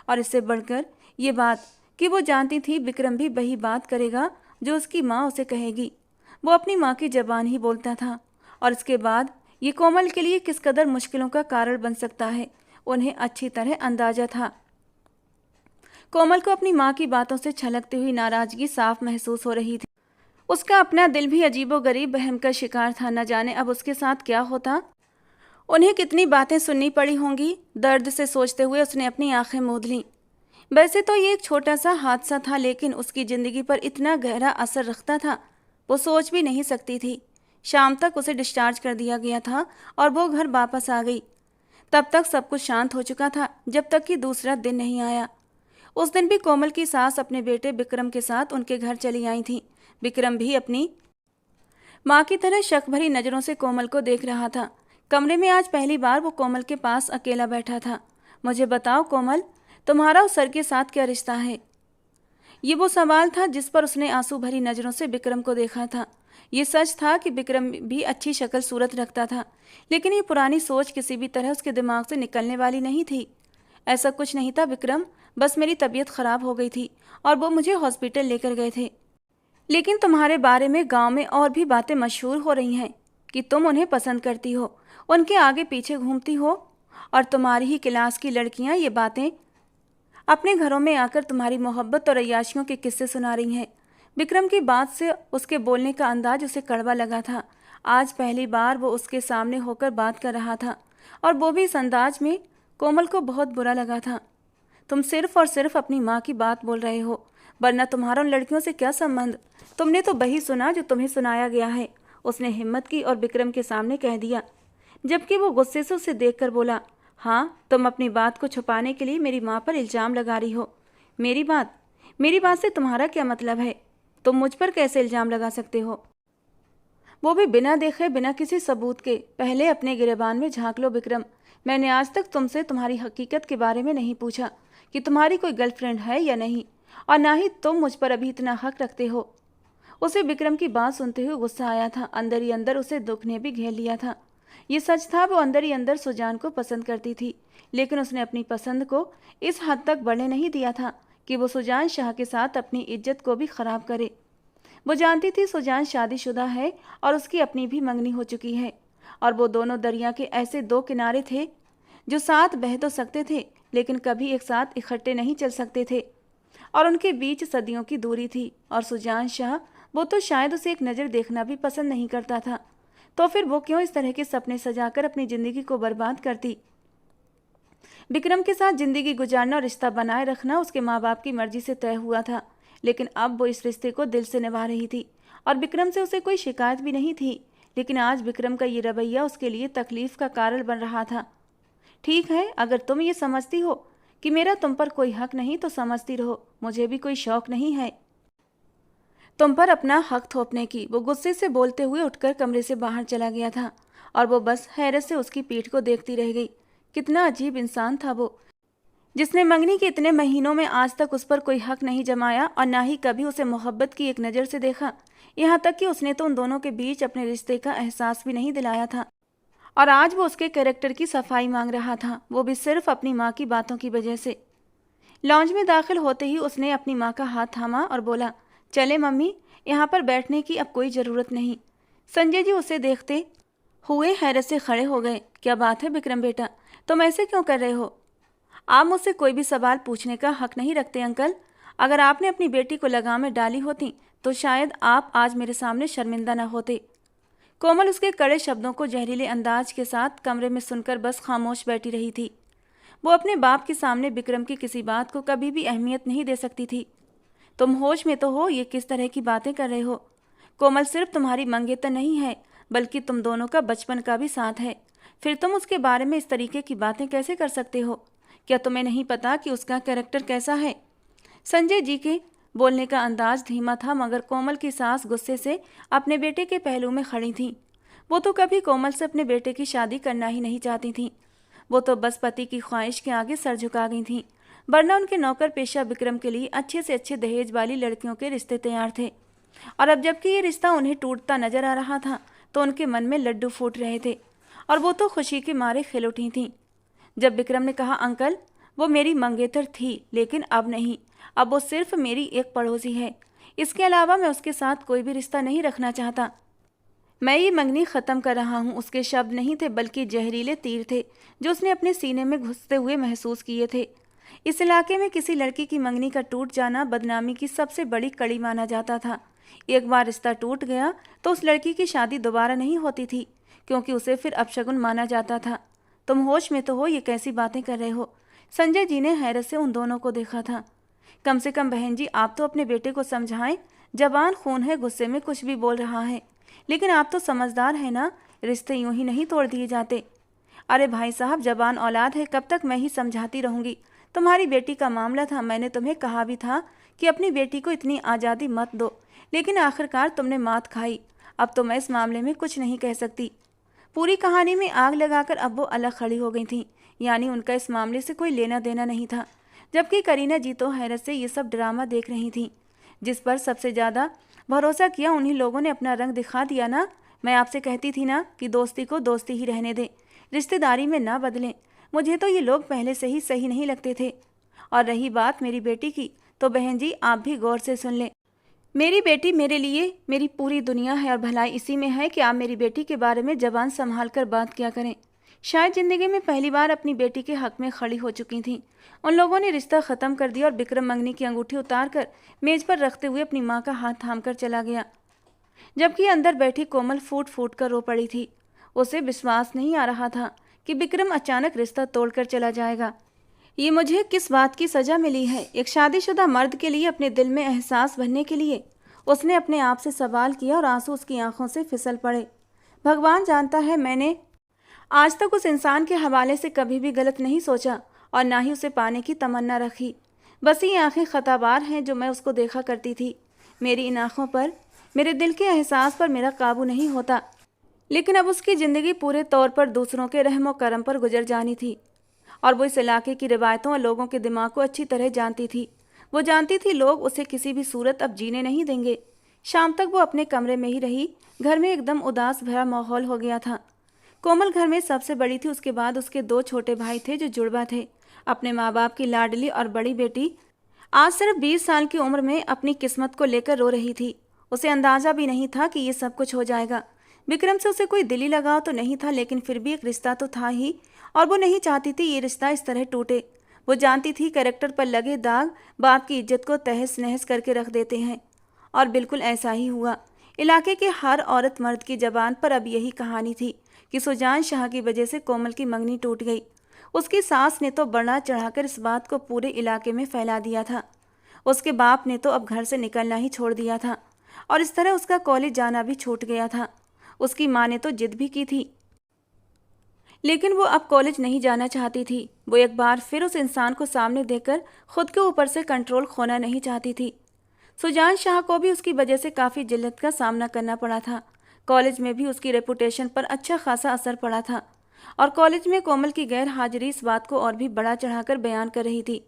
और इससे बढ़कर ये बात कि वो जानती थी विक्रम भी वही बात करेगा जो उसकी माँ उसे कहेगी। वो अपनी माँ की ज़बान ही बोलता था, और इसके बाद ये कोमल के लिए किस कदर मुश्किलों का कारण बन सकता है उन्हें अच्छी तरह अंदाजा था। कोमल को अपनी माँ की बातों से छलकती हुई नाराजगी साफ महसूस हो रही थी। उसका अपना दिल भी अजीबोगरीब वहम का शिकार था। न जाने अब उसके साथ क्या होता। उन्हें कितनी बातें सुननी पड़ी होंगी। दर्द से सोचते हुए उसने अपनी आंखें मूंद लीं। वैसे तो ये एक छोटा सा हादसा था, लेकिन उसकी ज़िंदगी पर इतना गहरा असर रखता था, वो सोच भी नहीं सकती थी। शाम तक उसे डिस्चार्ज कर दिया गया था और वो घर वापस आ गई। तब तक सब कुछ शांत हो चुका था, जब तक कि दूसरा दिन नहीं आया। उस दिन भी कोमल की सास अपने बेटे विक्रम के साथ उनके घर चली आई थी। विक्रम भी अपनी माँ की तरह शक भरी नज़रों से कोमल को देख रहा था। कमरे में आज पहली बार वो कोमल के पास अकेला बैठा था। मुझे बताओ कोमल, तुम्हारा उस सर के साथ क्या रिश्ता है? ये वो सवाल था जिस पर उसने आंसू भरी नज़रों से विक्रम को देखा था। ये सच था कि विक्रम भी अच्छी शक्ल सूरत रखता था, लेकिन ये पुरानी सोच किसी भी तरह उसके दिमाग से निकलने वाली नहीं थी। ऐसा कुछ नहीं था विक्रम, बस मेरी तबीयत ख़राब हो गई थी और वो मुझे हॉस्पिटल लेकर गए थे। लेकिन तुम्हारे बारे में गांव में और भी बातें मशहूर हो रही हैं कि तुम उन्हें पसंद करती हो, उनके आगे पीछे घूमती हो, और तुम्हारी ही क्लास की लड़कियां ये बातें अपने घरों में आकर तुम्हारी मोहब्बत और अय्याशियों के किस्से सुना रही हैं। विक्रम की बात से उसके बोलने का अंदाज उसे कड़वा लगा था। आज पहली बार वो उसके सामने होकर बात कर रहा था, और वो भी इस अंदाज में। कोमल को बहुत बुरा लगा था। तुम सिर्फ और सिर्फ अपनी माँ की बात बोल रहे हो, वरना तुम्हारा उन लड़कियों से क्या संबंध? तुमने तो वही सुना जो तुम्हें सुनाया गया है, उसने हिम्मत की और विक्रम के सामने कह दिया, जबकि वो गुस्से से उसे देखकर बोला, हाँ, तुम अपनी बात को छुपाने के लिए मेरी माँ पर इल्ज़ाम लगा रही हो। मेरी बात से तुम्हारा क्या मतलब है? तुम मुझ पर कैसे इल्ज़ाम लगा सकते हो? वो भी बिना देखे, बिना किसी सबूत के। पहले अपने गिरेबान में झांक लो विक्रम। मैंने आज तक तुमसे तुम्हारी हकीकत के बारे में नहीं पूछा कि तुम्हारी कोई गर्लफ्रेंड है या नहीं, और ना ही तुम मुझ पर अभी इतना हक रखते हो। उसे विक्रम की बात सुनते हुए गुस्सा आया था। अंदर ही अंदर उसे दुख ने भी घेर लिया था। ये सच था, वो अंदर ही अंदर सुजान को पसंद करती थी, लेकिन उसने अपनी पसंद को इस हद तक बढ़ने नहीं दिया था कि वो सुजान शाह के साथ अपनी इज्जत को भी खराब करे। वो जानती थी सुजान शादीशुदा है और उसकी अपनी भी मंगनी हो चुकी है, और वो दोनों दरिया के ऐसे दो किनारे थे जो साथ बह तो सकते थे, लेकिन कभी एक साथ इकट्ठे नहीं चल सकते थे, और उनके बीच सदियों की दूरी थी। और सुजान शाह, वो तो शायद उसे एक नज़र देखना भी पसंद नहीं करता था, तो फिर वो क्यों इस तरह के सपने सजाकर अपनी ज़िंदगी को बर्बाद करती? विक्रम के साथ ज़िंदगी गुजारना और रिश्ता बनाए रखना उसके माँ बाप की मर्जी से तय हुआ था, लेकिन अब वो इस रिश्ते को दिल से निभा रही थी, और विक्रम से उसे कोई शिकायत भी नहीं थी। लेकिन आज विक्रम का ये रवैया उसके लिए तकलीफ का कारण बन रहा था। ठीक है, अगर तुम ये समझती हो कि मेरा तुम पर कोई हक नहीं, तो समझती रहो, मुझे भी कोई शौक नहीं है तुम पर अपना हक थोपने की। वो गुस्से से बोलते हुए उठकर कमरे से बाहर चला गया था, और वो बस हैरत से उसकी पीठ को देखती रह गई। कितना अजीब इंसान था वो, जिसने मंगनी के इतने महीनों में आज तक उस पर कोई हक नहीं जमाया, और ना ही कभी उसे मोहब्बत की एक नज़र से देखा। यहाँ तक कि उसने तो उन दोनों के बीच अपने रिश्ते का एहसास भी नहीं दिलाया था, और आज वो उसके कैरेक्टर की सफाई मांग रहा था, वो भी सिर्फ अपनी माँ की बातों की वजह से। लॉन्ज में दाखिल होते ही उसने अपनी माँ का हाथ थामा और बोला, चले मम्मी, यहाँ पर बैठने की अब कोई ज़रूरत नहीं। संजय जी उसे देखते हुए हैरत से खड़े हो गए। क्या बात है विक्रम बेटा, तुम ऐसे क्यों कर रहे हो? आप मुझसे कोई भी सवाल पूछने का हक नहीं रखते अंकल। अगर आपने अपनी बेटी को लगाम में डाली होती तो शायद आप आज मेरे सामने शर्मिंदा न होते। कोमल उसके कड़े शब्दों को जहरीले अंदाज के साथ कमरे में सुनकर बस खामोश बैठी रही थी। वो अपने बाप के सामने विक्रम की किसी बात को कभी भी अहमियत नहीं दे सकती थी। तुम होश में तो हो? ये किस तरह की बातें कर रहे हो? कोमल सिर्फ तुम्हारी मंगेतर नहीं है, बल्कि तुम दोनों का बचपन का भी साथ है। फिर तुम उसके बारे में इस तरीके की बातें कैसे कर सकते हो? क्या तुम्हें नहीं पता कि उसका कैरेक्टर कैसा है? संजय जी के बोलने का अंदाज धीमा था, मगर कोमल की सास गुस्से से अपने बेटे के पहलू में खड़ी थी। वो तो कभी कोमल से अपने बेटे की शादी करना ही नहीं चाहती थी। वो तो बस पति की ख्वाहिश के आगे सर झुका गई थी, वरना उनके नौकर पेशा विक्रम के लिए अच्छे से अच्छे दहेज वाली लड़कियों के रिश्ते तैयार थे। और अब जबकि ये रिश्ता उन्हें टूटता नजर आ रहा था, तो उनके मन में लड्डू फूट रहे थे, और वो तो खुशी के मारे खिल उठी थीं। जब विक्रम ने कहा, अंकल, वो मेरी मंगेतर थी, लेकिन अब नहीं, अब वो सिर्फ मेरी एक पड़ोसी है। इसके अलावा मैं उसके साथ कोई भी रिश्ता नहीं रखना चाहता। मैं ये मंगनी ख़त्म कर रहा हूँ। उसके शब्द नहीं थे बल्कि जहरीले तीर थे जो उसने अपने सीने में घुसते हुए महसूस किए थे। इस इलाके में किसी लड़की की मंगनी का टूट जाना बदनामी की सबसे बड़ी कड़ी माना जाता था। एक बार रिश्ता टूट गया तो उस लड़की की शादी दोबारा नहीं होती थी, क्योंकि उसे फिर अपशगुन माना जाता था। तुम होश में तो हो? ये कैसी बातें कर रहे हो? संजय जी ने हैरत से उन दोनों को देखा था। कम से कम बहन जी, आप तो अपने बेटे को समझाएं। जबान खून है, गुस्से में कुछ भी बोल रहा है। लेकिन आप तो समझदार हैं ना, रिश्ते यूं ही नहीं तोड़ दिए जाते। अरे भाई साहब, जबान औलाद है, कब तक मैं ही समझाती रहूंगी? तुम्हारी बेटी का मामला था, मैंने तुम्हें कहा भी था कि अपनी बेटी को इतनी आज़ादी मत दो, लेकिन आखिरकार तुमने मात खाई। अब तो मैं इस मामले में कुछ नहीं कह सकती। पूरी कहानी में आग लगाकर अब वो अलग खड़ी हो गई थीं, यानी उनका इस मामले से कोई लेना देना नहीं था। जबकि करीना जी तो हैरत से ये सब ड्रामा देख रही थीं। जिस पर सबसे ज़्यादा भरोसा किया उन्हीं लोगों ने अपना रंग दिखा दिया ना। मैं आपसे कहती थी ना कि दोस्ती को दोस्ती ही रहने दें, रिश्तेदारी में ना बदलें। मुझे तो ये लोग पहले से ही सही नहीं लगते थे। और रही बात मेरी बेटी की, तो बहन जी आप भी गौर से सुन लें। मेरी बेटी मेरे लिए मेरी पूरी दुनिया है, और भलाई इसी में है कि आप मेरी बेटी के बारे में जबान संभाल कर बात किया करें। शायद ज़िंदगी में पहली बार अपनी बेटी के हक में खड़ी हो चुकी थीं। उन लोगों ने रिश्ता ख़त्म कर दिया और विक्रम मंगनी की अंगूठी उतार कर मेज़ पर रखते हुए अपनी माँ का हाथ थाम कर चला गया, जबकि अंदर बैठी कोमल फूट फूट कर रो पड़ी थी। उसे विश्वास नहीं आ रहा था कि विक्रम अचानक रिश्ता तोड़कर चला जाएगा। ये मुझे किस बात की सज़ा मिली है? एक शादीशुदा मर्द के लिए अपने दिल में एहसास भरने के लिए? उसने अपने आप से सवाल किया और आंसू उसकी आंखों से फिसल पड़े। भगवान जानता है, मैंने आज तक उस इंसान के हवाले से कभी भी गलत नहीं सोचा और ना ही उसे पाने की तमन्ना रखी। बस ये आंखें खताबार हैं जो मैं उसको देखा करती थी। मेरी इन आंखों पर, मेरे दिल के एहसास पर मेरा काबू नहीं होता। लेकिन अब उसकी ज़िंदगी पूरे तौर पर दूसरों के रहमो करम पर गुजर जानी थी, और वो इस इलाके की रिवायतों और लोगों के दिमाग को अच्छी तरह जानती थी। वो जानती थी लोग उसे किसी भी सूरत अब जीने नहीं देंगे। शाम तक वो अपने कमरे में ही रही। घर में एकदम उदास भरा माहौल हो गया था। कोमल घर में सबसे बड़ी थी। उसके बाद उसके दो छोटे भाई थे जो जुड़वा थे। अपने माँ बाप की लाडली और बड़ी बेटी आज सिर्फ 20 साल की उम्र में अपनी किस्मत को लेकर रो रही थी। उसे अंदाज़ा भी नहीं था कि ये सब कुछ हो जाएगा। विक्रम से उसे कोई दिली लगाव तो नहीं था, लेकिन फिर भी एक रिश्ता तो था ही, और वो नहीं चाहती थी ये रिश्ता इस तरह टूटे। वो जानती थी कैरेक्टर पर लगे दाग बाप की इज्जत को तहस नहस करके रख देते हैं, और बिल्कुल ऐसा ही हुआ। इलाके के हर औरत मर्द की जबान पर अब यही कहानी थी कि सुजान शाह की वजह से कोमल की मंगनी टूट गई। उसकी सास ने तो बढ़ा चढ़ाकर इस बात को पूरे इलाके में फैला दिया था। उसके बाप ने तो अब घर से निकलना ही छोड़ दिया था, और इस तरह उसका कॉलेज जाना भी छूट गया था। उसकी माँ ने तो जिद भी की थी, लेकिन वो अब कॉलेज नहीं जाना चाहती थी। वो एक बार फिर उस इंसान को सामने देखकर खुद के ऊपर से कंट्रोल खोना नहीं चाहती थी। सुजान शाह को भी उसकी वजह से काफ़ी जिल्लत का सामना करना पड़ा था। कॉलेज में भी उसकी रेपुटेशन पर अच्छा खासा असर पड़ा था, और कॉलेज में कोमल की गैर हाजिरी इस बात को और भी बढ़ा चढ़ाकर बयान कर रही थी।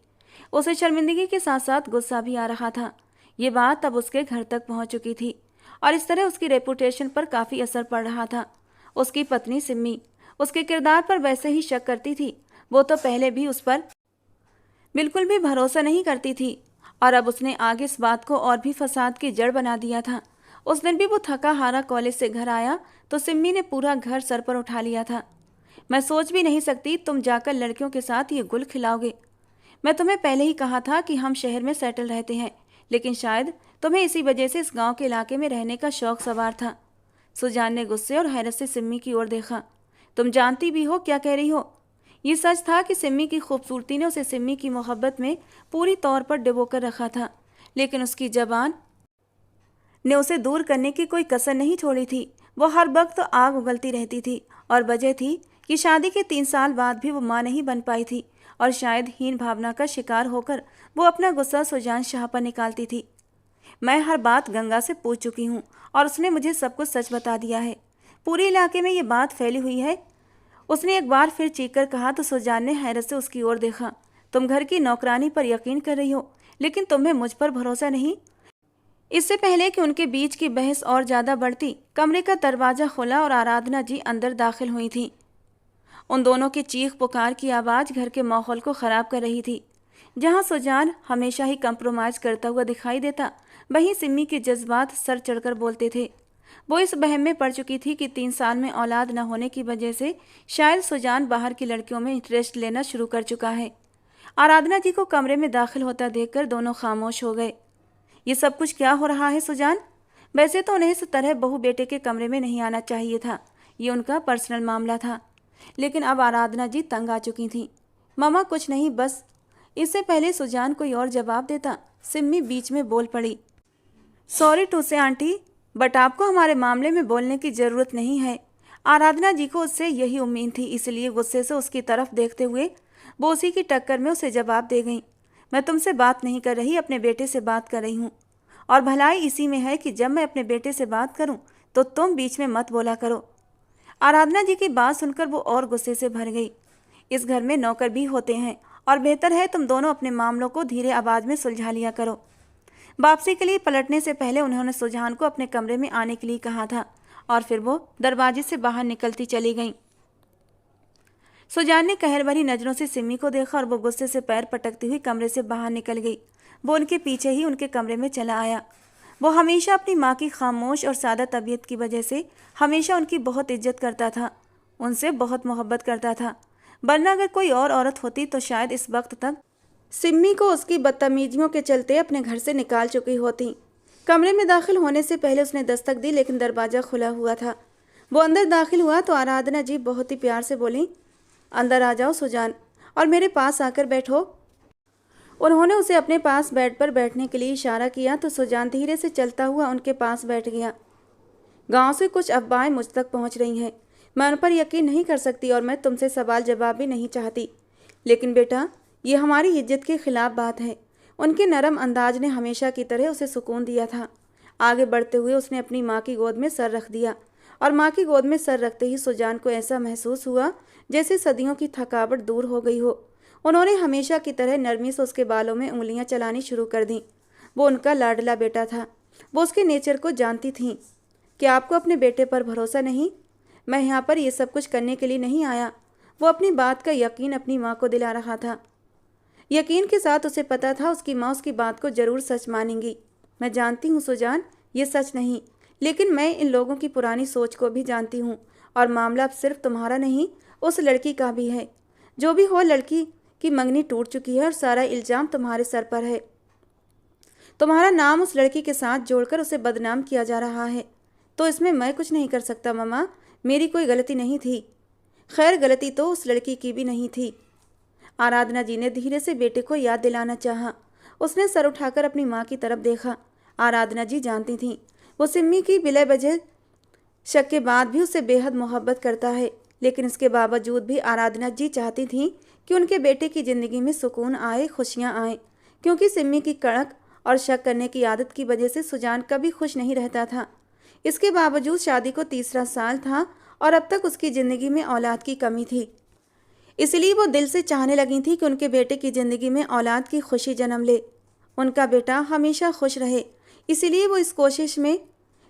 उसे शर्मिंदगी के साथ साथ गुस्सा भी आ रहा था। ये बात अब उसके घर तक पहुंच चुकी थी, और इस तरह उसकी रेपुटेशन पर काफ़ी असर पड़ रहा था। उसकी पत्नी सिम्मी उसके किरदार पर वैसे ही शक करती थी। वो तो पहले भी उस पर बिल्कुल भी भरोसा नहीं करती थी, और अब उसने आगे इस बात को और भी फसाद की जड़ बना दिया था। उस दिन भी वो थका हारा कॉलेज से घर आया तो सिम्मी ने पूरा घर सर पर उठा लिया था। मैं सोच भी नहीं सकती तुम जाकर लड़कियों के साथ ये गुल खिलाओगे। मैं तुम्हें पहले ही कहा था कि हम शहर में सेटल रहते हैं, लेकिन शायद तुम्हें इसी वजह से इस गांव के इलाके में रहने का शौक सवार था। सुजान ने गुस्से और हैरत से सिम्मी की ओर देखा। तुम जानती भी हो क्या कह रही हो? ये सच था कि सिम्मी की खूबसूरती ने उसे सिम्मी की मोहब्बत में पूरी तौर पर डुबोकर रखा था, लेकिन उसकी जबान ने उसे दूर करने की कोई कसर नहीं छोड़ी थी। वो हर वक्त तो आग उगलती रहती थी, और वजह थी कि शादी के 3 साल बाद भी वो माँ नहीं बन पाई थी, और शायद हीन भावना का शिकार होकर वो अपना गुस्सा सुजान शाह पर निकालती थी। मैं हर बात गंगा से पूछ चुकी हूँ, और उसने मुझे सब कुछ सच बता दिया है। पूरे इलाके में ये बात फैली हुई है। उसने एक बार फिर चीख कर कहा तो सुजान ने हैरत से उसकी ओर देखा। तुम घर की नौकरानी पर यकीन कर रही हो, लेकिन तुम्हें मुझ पर भरोसा नहीं? इससे पहले कि उनके बीच की बहस और ज़्यादा बढ़ती, कमरे का दरवाज़ा खुला और आराधना जी अंदर दाखिल हुई थी। उन दोनों की चीख पुकार की आवाज़ घर के माहौल को ख़राब कर रही थी। जहाँ सुजान हमेशा ही कंप्रोमाइज़ करता हुआ दिखाई देता, वहीं सिम्मी के जज्बात सर चढ़कर बोलते थे। वो इस वहम में पड़ चुकी थी कि 3 साल में औलाद न होने की वजह से शायद सुजान बाहर की लड़कियों में इंटरेस्ट लेना शुरू कर चुका है। आराधना जी को कमरे में दाखिल होता देखकर दोनों खामोश हो गए। ये सब कुछ क्या हो रहा है सुजान? वैसे तो उन्हें इस तरह बहू बेटे के कमरे में नहीं आना चाहिए था, ये उनका पर्सनल मामला था। लेकिन अब आराधना जी तंग आ चुकी थीं। ममा कुछ नहीं, बस। इससे पहले सुजान कोई और जवाब देता, सिम्मी बीच में बोल पड़ी। सॉरी टू से आंटी, बट आपको हमारे मामले में बोलने की ज़रूरत नहीं है। आराधना जी को उससे यही उम्मीद थी, इसलिए गुस्से से उसकी तरफ देखते हुए वो उसी की टक्कर में उसे जवाब दे गई। मैं तुमसे बात नहीं कर रही, अपने बेटे से बात कर रही हूँ। और भलाई इसी में है कि जब मैं अपने बेटे से बात करूँ तो तुम बीच में मत बोला करो। आराधना जी की बात सुनकर वो और गुस्से से भर गई। इस घर में नौकर भी होते हैं और बेहतर है तुम दोनों अपने मामलों को धीरे आवाज़ में सुलझा लिया करो। वापसी के लिए पलटने से पहले उन्होंने सुजान को अपने कमरे में आने के लिए कहा था और फिर वो दरवाजे से बाहर निकलती चली गईं। सुजान ने कहर भरी नज़रों से सिमी को देखा और वो गुस्से से पैर पटकती हुई कमरे से बाहर निकल गई। वो उनके पीछे ही उनके कमरे में चला आया। वो हमेशा अपनी माँ की खामोश और सादा तबीयत की वजह से हमेशा उनकी बहुत इज्जत करता था, उनसे बहुत मोहब्बत करता था। वरना अगर कोई और औरत होती तो शायद इस वक्त तक सिम्मी को उसकी बदतमीजियों के चलते अपने घर से निकाल चुकी होती। कमरे में दाखिल होने से पहले उसने दस्तक दी, लेकिन दरवाज़ा खुला हुआ था। वो अंदर दाखिल हुआ तो आराधना जी बहुत ही प्यार से बोली, अंदर आ जाओ सुजान और मेरे पास आकर बैठो। उन्होंने उसे अपने पास बेड पर बैठने के लिए इशारा किया तो सुजान धीरे से चलता हुआ उनके पास बैठ गया। गांव से कुछ अफवाहें मुझ तक पहुंच रही हैं, मैं उन पर यकीन नहीं कर सकती और मैं तुमसे सवाल जवाब भी नहीं चाहती। लेकिन बेटा, ये हमारी इज्जत के खिलाफ बात है। उनके नरम अंदाज ने हमेशा की तरह उसे सुकून दिया था। आगे बढ़ते हुए उसने अपनी माँ की गोद में सर रख दिया और माँ की गोद में सर रखते ही सुजान को ऐसा महसूस हुआ जैसे सदियों की थकावट दूर हो गई हो। उन्होंने हमेशा की तरह नरमी से उसके बालों में उंगलियां चलानी शुरू कर दी। वो उनका लाडला बेटा था, वो उसके नेचर को जानती थीं। क्या आपको अपने बेटे पर भरोसा नहीं? मैं यहाँ पर ये सब कुछ करने के लिए नहीं आया। वो अपनी बात का यकीन अपनी माँ को दिला रहा था। यकीन के साथ उसे पता था उसकी माँ उसकी बात को ज़रूर सच मानेंगी। मैं जानती हूँ सुजान, ये सच नहीं, लेकिन मैं इन लोगों की पुरानी सोच को भी जानती हूँ और मामला अब सिर्फ तुम्हारा नहीं, उस लड़की का भी है। जो भी हो, लड़की की मंगनी टूट चुकी है और सारा इल्ज़ाम तुम्हारे सर पर है। तुम्हारा नाम उस लड़की के साथ जोड़कर उसे बदनाम किया जा रहा है, तो इसमें मैं कुछ नहीं कर सकता मम्मा। मेरी कोई गलती नहीं थी। खैर, गलती तो उस लड़की की भी नहीं थी। आराधना जी ने धीरे से बेटे को याद दिलाना चाहा। उसने सर उठाकर अपनी माँ की तरफ देखा। आराधना जी जानती थीं वो सिम्मी की बिला वजह शक के बाद भी उससे बेहद मोहब्बत करता है, लेकिन इसके बावजूद भी आराधना जी चाहती थीं कि उनके बेटे की ज़िंदगी में सुकून आए, खुशियाँ आएँ, क्योंकि सिम्मी की कड़क और शक करने की आदत की वजह से सुजान कभी खुश नहीं रहता था। इसके बावजूद शादी को 3रा साल था और अब तक उसकी ज़िंदगी में औलाद की कमी थी। इसलिए वो दिल से चाहने लगी थी कि उनके बेटे की ज़िंदगी में औलाद की खुशी जन्म ले, उनका बेटा हमेशा खुश रहे। इसीलिए वो इस कोशिश में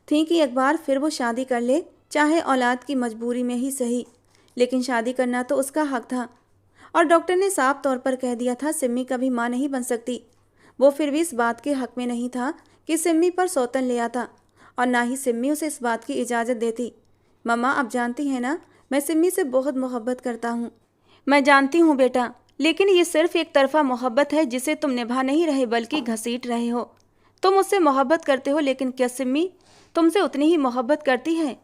थी कि एक बार फिर वो शादी कर ले, चाहे औलाद की मजबूरी में ही सही, लेकिन शादी करना तो उसका हक था। और डॉक्टर ने साफ तौर पर कह दिया था सिम्मी कभी माँ नहीं बन सकती। वो फिर भी इस बात के हक में नहीं था कि सिम्मी पर सौतन ले आता और ना ही सिम्मी उसे इस बात की इजाज़त देती। मम्मा, आप जानती हैं ना, मैं सिम्मी से बहुत मोहब्बत करता हूँ। मैं जानती हूँ बेटा, लेकिन ये सिर्फ एक तरफा मोहब्बत है जिसे तुम निभा नहीं रहे बल्कि घसीट रहे हो। तुम उससे मोहब्बत करते हो, लेकिन क्या सिम्मी तुमसे उतनी ही मोहब्बत करती है?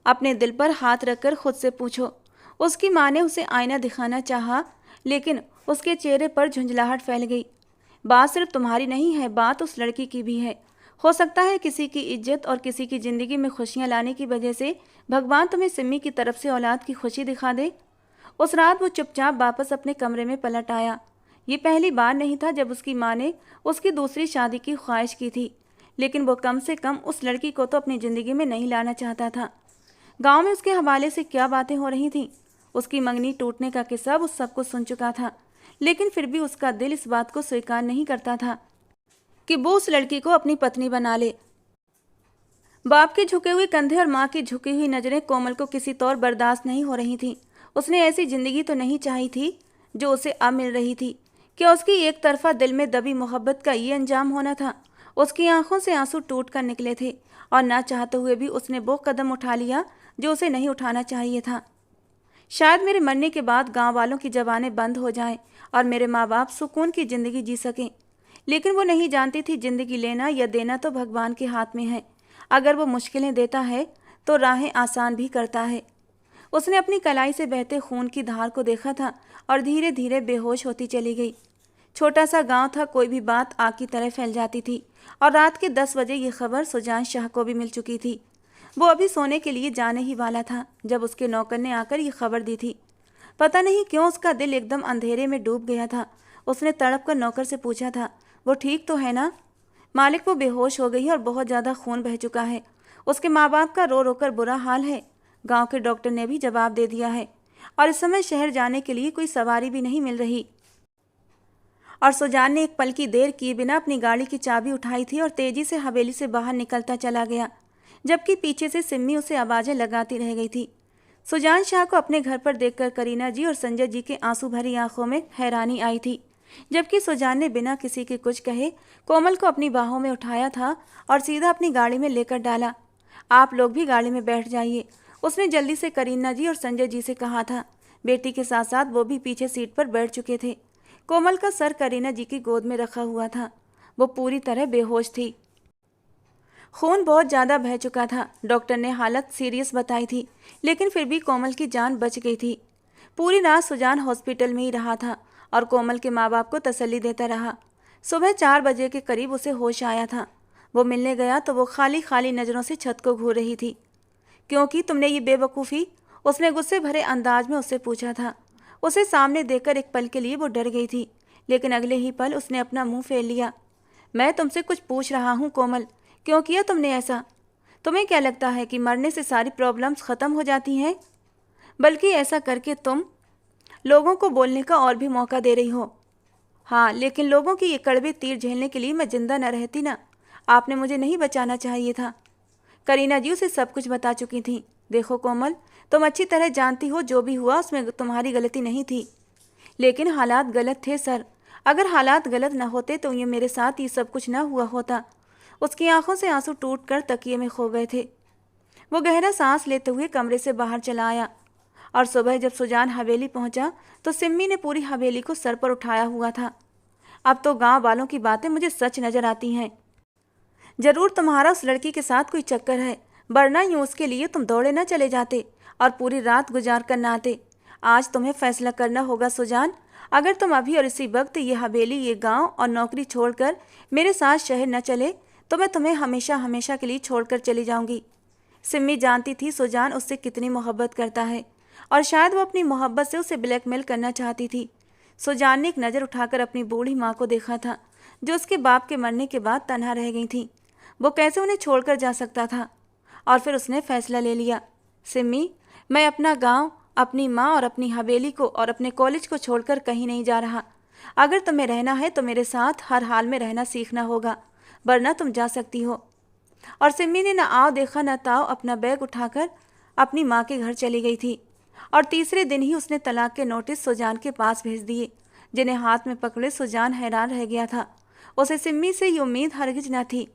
अपने दिल पर हाथ रखकर खुद से पूछो। उसकी माँ ने उसे आईना दिखाना चाहा, लेकिन उसके चेहरे पर झुंझलाहट फैल गई। बात सिर्फ तुम्हारी नहीं है, बात उस लड़की की भी है। हो सकता है किसी की इज्जत और किसी की ज़िंदगी में खुशियाँ लाने की वजह से भगवान तुम्हें सिम्मी की तरफ से औलाद की खुशी दिखा दे। उस रात वो चुपचाप वापस अपने कमरे में पलट आया। ये पहली बार नहीं था जब उसकी माँ ने उसकी दूसरी शादी की ख्वाहिश की थी, लेकिन वो कम से कम उस लड़की को तो अपनी ज़िंदगी में नहीं लाना चाहता था। गांव में उसके हवाले से क्या बातें हो रही थीं। उसकी मंगनी टूटने का किस्सा वो सब कुछ सुन चुका था, लेकिन फिर भी उसका दिल इस बात को स्वीकार नहीं करता था कि वो उस लड़की को अपनी पत्नी बना ले। बाप के झुके हुए कंधे और माँ की झुकी हुई नज़रें कोमल को किसी तौर बर्दाश्त नहीं हो रही थी। उसने ऐसी ज़िंदगी तो नहीं चाही थी जो उसे अब मिल रही थी। क्या उसकी एक तरफा दिल में दबी मोहब्बत का ये अंजाम होना था? उसकी आंखों से आंसू टूट कर निकले थे और ना चाहते हुए भी उसने वो कदम उठा लिया जो उसे नहीं उठाना चाहिए था। शायद मेरे मरने के बाद गांव वालों की जबानें बंद हो जाएं और मेरे माँ बाप सुकून की ज़िंदगी जी सकें, लेकिन वो नहीं जानती थी ज़िंदगी लेना या देना तो भगवान के हाथ में है। अगर वो मुश्किलें देता है तो राहें आसान भी करता है। उसने अपनी कलाई से बहते खून की धार को देखा था और धीरे धीरे बेहोश होती चली गई। छोटा सा गांव था, कोई भी बात आग की तरह फैल जाती थी और रात के 10 बजे ये खबर सुजान शाह को भी मिल चुकी थी। वो अभी सोने के लिए जाने ही वाला था जब उसके नौकर ने आकर ये खबर दी थी। पता नहीं क्यों उसका दिल एकदम अंधेरे में डूब गया था। उसने तड़प कर नौकर से पूछा था, वो ठीक तो है ना? मालिक, वो बेहोश हो गई है और बहुत ज़्यादा खून बह चुका है। उसके माँ बाप का रो रो कर बुरा हाल है। गांव के डॉक्टर ने भी जवाब दे दिया है और इस समय शहर जाने के लिए कोई सवारी भी नहीं मिल रही। और सुजान ने एक पल की देर किए बिना अपनी गाड़ी की चाबी उठाई थी और तेजी से हवेली से बाहर निकलता चला गया, जबकि पीछे से सिम्मी उसे आवाज़ें लगाती रह गई थी। सुजान शाह को अपने घर पर देखकर करीना जी और संजय जी के आंसू भरी आंखों में हैरानी आई थी, जबकि सुजान ने बिना किसी के कुछ कहे कोमल को अपनी बाहों में उठाया था और सीधा अपनी गाड़ी में लेकर डाला। आप लोग भी गाड़ी में बैठ जाइए, उसने जल्दी से करीना जी और संजय जी से कहा था। बेटी के साथ साथ वो भी पीछे सीट पर बैठ चुके थे। कोमल का सर करीना जी की गोद में रखा हुआ था। वो पूरी तरह बेहोश थी। खून बहुत ज़्यादा बह चुका था। डॉक्टर ने हालत सीरियस बताई थी, लेकिन फिर भी कोमल की जान बच गई थी। पूरी रात सुजान हॉस्पिटल में ही रहा था और कोमल के माँ बाप को तसल्ली देता रहा। सुबह 4 बजे के करीब उसे होश आया था। वो मिलने गया तो वो खाली खाली नज़रों से छत को घूर रही थी। क्योंकि तुमने ये बेवकूफ़ी, उसने गुस्से भरे अंदाज में उससे पूछा था। उसे सामने देखकर एक पल के लिए वो डर गई थी, लेकिन अगले ही पल उसने अपना मुंह फेर लिया। मैं तुमसे कुछ पूछ रहा हूँ कोमल, क्यों किया तुमने ऐसा? तुम्हें क्या लगता है कि मरने से सारी प्रॉब्लम्स ख़त्म हो जाती हैं? बल्कि ऐसा करके तुम लोगों को बोलने का और भी मौका दे रही हो। हाँ, लेकिन लोगों की ये कड़वे तीर झेलने के लिए मैं जिंदा न रहती ना। आपने मुझे नहीं बचाना चाहिए था। करीना जी उसे सब कुछ बता चुकी थी। देखो कोमल, तुम अच्छी तरह जानती हो जो भी हुआ उसमें तुम्हारी गलती नहीं थी, लेकिन हालात गलत थे सर। अगर हालात गलत न होते तो ये मेरे साथ ये सब कुछ न हुआ होता। उसकी आंखों से आंसू टूटकर तकिए में खो गए थे। वो गहरा सांस लेते हुए कमरे से बाहर चला आया और सुबह जब सुजान हवेली पहुंचा तो सिम्मी ने पूरी हवेली को सर पर उठाया हुआ था। अब तो गांव वालों की बातें मुझे सच नजर आती हैं। जरूर तुम्हारा उस लड़की के साथ कोई चक्कर है, वरना यूं उसके लिए तुम दौड़े न चले जाते और पूरी रात गुजार कर न आते। आज तुम्हें फैसला करना होगा सुजान। अगर तुम अभी और इसी वक्त ये हवेली, ये गांव और नौकरी छोड़कर मेरे साथ शहर न चले तो मैं तुम्हें हमेशा हमेशा के लिए छोड़कर चली जाऊंगी। सिम्मी जानती थी सुजान उससे कितनी मोहब्बत करता है और शायद वो अपनी मोहब्बत से उसे ब्लैकमेल करना चाहती थी। सुजान ने एक नज़र उठाकर अपनी बूढ़ी माँ को देखा था, जो उसके बाप के मरने के बाद तन्हा रह गई थी। वो कैसे उन्हें छोड़कर जा सकता था? और फिर उसने फैसला ले लिया, सिम्मी, मैं अपना गांव, अपनी माँ और अपनी हवेली को और अपने कॉलेज को छोड़कर कहीं नहीं जा रहा। अगर तुम्हें रहना है तो मेरे साथ हर हाल में रहना सीखना होगा, वरना तुम जा सकती हो। और सिम्मी ने न आओ देखा न ताओ अपना बैग उठाकर अपनी माँ के घर चली गई थी और तीसरे दिन ही उसने तलाक के नोटिस सुजान के पास भेज दिए, जिन्हें हाथ में पकड़े सुजान हैरान रह गया था। उसे सिम्मी से ये उम्मीद हरगिज न थी,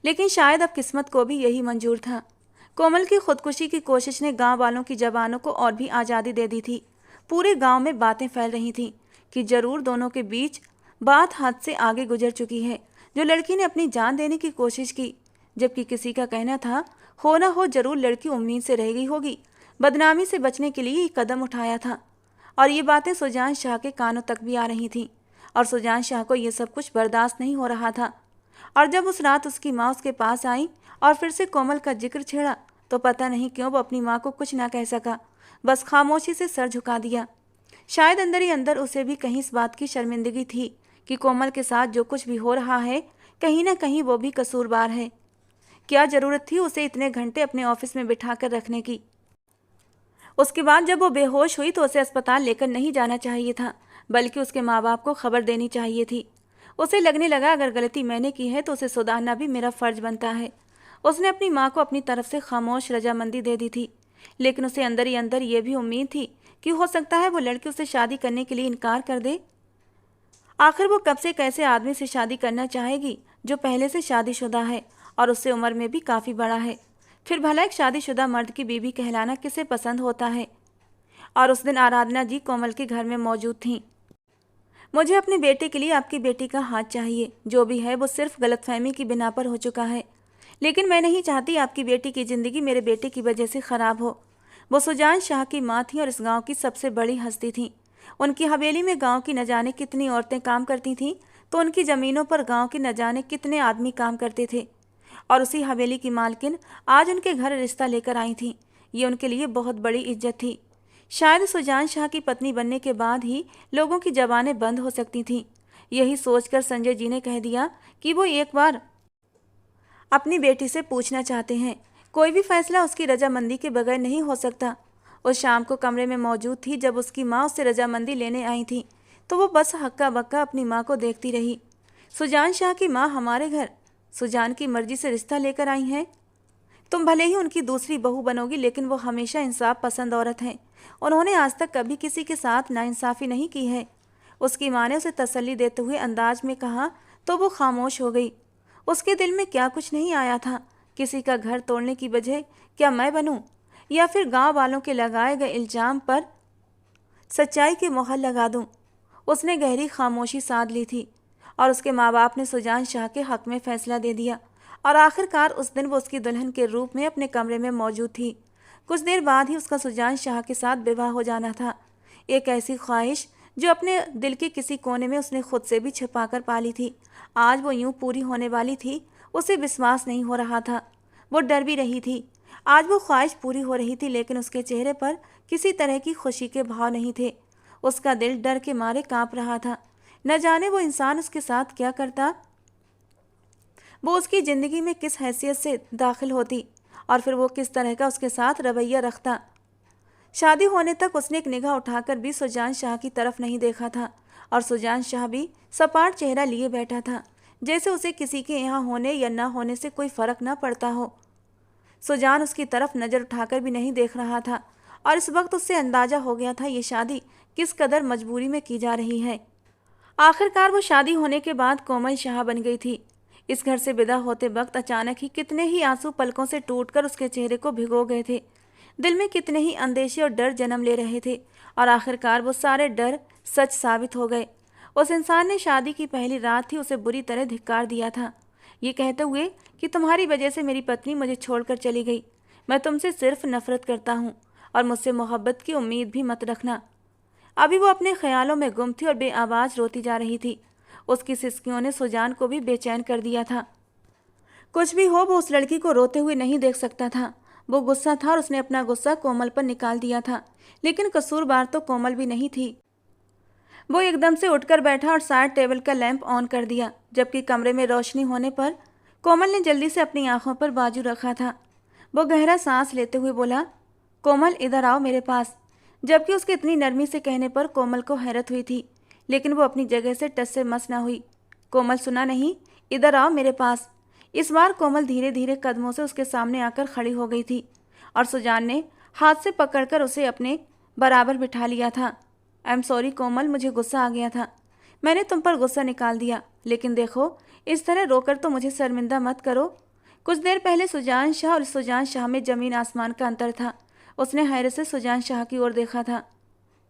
लेकिन शायद अब किस्मत को भी यही मंजूर था। कोमल की खुदकुशी की कोशिश ने गांव वालों की जबानों को और भी आज़ादी दे दी थी। पूरे गांव में बातें फैल रही थीं कि जरूर दोनों के बीच बात हद से आगे गुजर चुकी है। जो लड़की ने अपनी जान देने की कोशिश की, जबकि किसी का कहना था हो ना हो जरूर लड़की उम्मीद से रह गई होगी, बदनामी से बचने के लिए ये कदम उठाया था। और ये बातें सुजान शाह के कानों तक भी आ रही थीं और सुजान शाह को ये सब कुछ बर्दाश्त नहीं हो रहा था। और जब उस रात उसकी माँ उसके पास आई और फिर से कोमल का जिक्र छेड़ा तो पता नहीं क्यों वो अपनी माँ को कुछ ना कह सका, बस खामोशी से सर झुका दिया। शायद अंदर ही अंदर उसे भी कहीं इस बात की शर्मिंदगी थी कि कोमल के साथ जो कुछ भी हो रहा है कहीं ना कहीं वो भी कसूरवार है। क्या ज़रूरत थी उसे इतने घंटे अपने ऑफिस में बिठा कर रखने की? उसके बाद जब वो बेहोश हुई तो उसे अस्पताल लेकर नहीं जाना चाहिए था, बल्कि उसके माँ बाप को खबर देनी चाहिए थी। उसे लगने लगा अगर गलती मैंने की है तो उसे सुधारना भी मेरा फ़र्ज बनता है। उसने अपनी माँ को अपनी तरफ से खामोश रजामंदी दे दी थी, लेकिन उसे अंदर ही अंदर ये भी उम्मीद थी कि हो सकता है वो लड़की उसे शादी करने के लिए इनकार कर दे आखिर वो कब से कैसे आदमी से शादी करना चाहेगी जो पहले से शादीशुदा है और उससे उम्र में भी काफ़ी बड़ा है। फिर भला एक शादीशुदा मर्द की बीवी कहलाना किसे पसंद होता है। और उस दिन आराधना जी कोमल के घर में मौजूद थीं। मुझे अपने बेटे के लिए आपकी बेटी का हाथ चाहिए। जो भी है वो सिर्फ गलतफहमी की बिना पर हो चुका है, लेकिन मैं नहीं चाहती आपकी बेटी की ज़िंदगी मेरे बेटे की वजह से ख़राब हो। वो सुजान शाह की माँ थी और इस गांव की सबसे बड़ी हस्ती थी। उनकी हवेली में गांव की न जाने कितनी औरतें काम करती थीं, तो उनकी ज़मीनों पर गांव के न जाने कितने आदमी काम करते थे। और उसी हवेली की मालकिन आज उनके घर रिश्ता लेकर आई थी। ये उनके लिए बहुत बड़ी इज्जत थी। शायद सुजान शाह की पत्नी बनने के बाद ही लोगों की जबानें बंद हो सकती थीं। यही सोचकर संजय जी ने कह दिया कि वो एक बार अपनी बेटी से पूछना चाहते हैं। कोई भी फैसला उसकी रजामंदी के बगैर नहीं हो सकता। उस शाम को कमरे में मौजूद थी जब उसकी माँ उससे रजामंदी लेने आई थी, तो वो बस हक्का बक्का अपनी माँ को देखती रही। सुजान शाह की माँ हमारे घर सुजान की मर्जी से रिश्ता लेकर आई हैं। तुम भले ही उनकी दूसरी बहू बनोगी, लेकिन वो हमेशा इंसाफ पसंद औरत हैं। उन्होंने आज तक कभी किसी के साथ नाइंसाफ़ी नहीं की है। उसकी माँ ने उसे तसल्ली देते हुए अंदाज में कहा तो वो खामोश हो गई। उसके दिल में क्या कुछ नहीं आया था। किसी का घर तोड़ने की वजह क्या मैं बनूं, या फिर गांव वालों के लगाए गए इल्ज़ाम पर सच्चाई की मोहर लगा दूं। उसने गहरी खामोशी साध ली थी और उसके माँ बाप ने सुजान शाह के हक़ में फ़ैसला दे दिया। और आखिरकार उस दिन वो उसकी दुल्हन के रूप में अपने कमरे में मौजूद थी। कुछ देर बाद ही उसका सुजान शाह के साथ विवाह हो जाना था। एक ऐसी ख्वाहिश जो अपने दिल के किसी कोने में उसने खुद से भी छिपाकर पाली थी, आज वो यूं पूरी होने वाली थी। उसे विश्वास नहीं हो रहा था। वो डर भी रही थी। आज वो ख्वाहिश पूरी हो रही थी, लेकिन उसके चेहरे पर किसी तरह की खुशी के भाव नहीं थे। उसका दिल डर के मारे कांप रहा था। न जाने वो इंसान उसके साथ क्या करता, वो उसकी ज़िंदगी में किस हैसियत से दाखिल होती, और फिर वो किस तरह का उसके साथ रवैया रखता। शादी होने तक उसने एक निगाह उठाकर भी सुजान शाह की तरफ नहीं देखा था, और सुजान शाह भी सपाट चेहरा लिए बैठा था, जैसे उसे किसी के यहाँ होने या न होने से कोई फ़र्क न पड़ता हो। सुजान उसकी तरफ नज़र उठाकर भी नहीं देख रहा था, और इस वक्त उससे अंदाज़ा हो गया था ये शादी किस कदर मजबूरी में की जा रही है। आखिरकार वो शादी होने के बाद कोमल शाह बन गई थी। इस घर से विदा होते वक्त अचानक ही कितने ही आंसू पलकों से टूटकर उसके चेहरे को भिगो गए थे। दिल में कितने ही अंदेशे और डर जन्म ले रहे थे, और आखिरकार वो सारे डर सच साबित हो गए। उस इंसान ने शादी की पहली रात ही उसे बुरी तरह धिक्कार दिया था, ये कहते हुए कि तुम्हारी वजह से मेरी पत्नी मुझे छोड़कर चली गई। मैं तुमसे सिर्फ नफरत करता हूँ, और मुझसे मोहब्बत की उम्मीद भी मत रखना। अभी वो अपने ख्यालों में गुम थी और बेआवाज़ रोती जा रही थी। उसकी सिसकियों ने सुजान को भी बेचैन कर दिया था। कुछ भी हो, वो उस लड़की को रोते हुए नहीं देख सकता था। वो गुस्सा था और उसने अपना गुस्सा कोमल पर निकाल दिया था, लेकिन कसूरवार तो कोमल भी नहीं थी। वो एकदम से उठकर बैठा और साइड टेबल का लैंप ऑन कर दिया, जबकि कमरे में रोशनी होने पर कोमल ने जल्दी से अपनी आंखों पर बाजू रखा था। वो गहरा सांस लेते हुए बोला, कोमल इधर आओ मेरे पास। जबकि उसके इतनी नरमी से कहने पर कोमल को हैरत हुई थी, लेकिन वो अपनी जगह से टस से मस ना हुई। कोमल सुना नहीं, इधर आओ मेरे पास। इस बार कोमल धीरे धीरे कदमों से उसके सामने आकर खड़ी हो गई थी, और सुजान ने हाथ से पकड़कर उसे अपने बराबर बिठा लिया था। आई एम सॉरी कोमल, मुझे गुस्सा आ गया था। मैंने तुम पर गुस्सा निकाल दिया, लेकिन देखो इस तरह रोकर तो मुझे शर्मिंदा मत करो। कुछ देर पहले सुजान शाह और सुजान शाह में ज़मीन आसमान का अंतर था। उसने हैरत से सुजान शाह की ओर देखा था।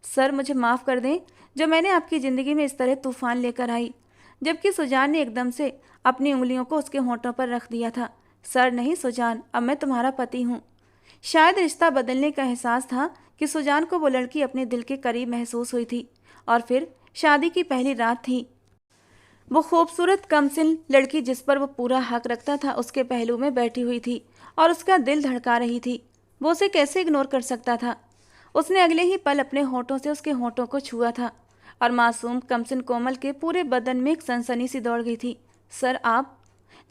सर, मुझे माफ़ कर दें जो मैंने आपकी ज़िंदगी में इस तरह तूफ़ान लेकर आई। जबकि सुजान ने एकदम से अपनी उंगलियों को उसके होंठों पर रख दिया था। सर नहीं सुजान, अब मैं तुम्हारा पति हूँ। शायद रिश्ता बदलने का एहसास था कि सुजान को वो लड़की अपने दिल के करीब महसूस हुई थी। और फिर शादी की पहली रात थी। वो खूबसूरत कमसिन लड़की जिस पर वो पूरा हक रखता था उसके पहलू में बैठी हुई थी, और उसका दिल धड़का रही थी। वो उसे कैसे इग्नोर कर सकता था। उसने अगले ही पल अपने होठों से उसके होठों को छुआ था, और मासूम कमसिन कोमल के पूरे बदन में एक सनसनी सी दौड़ गई थी। सर आप।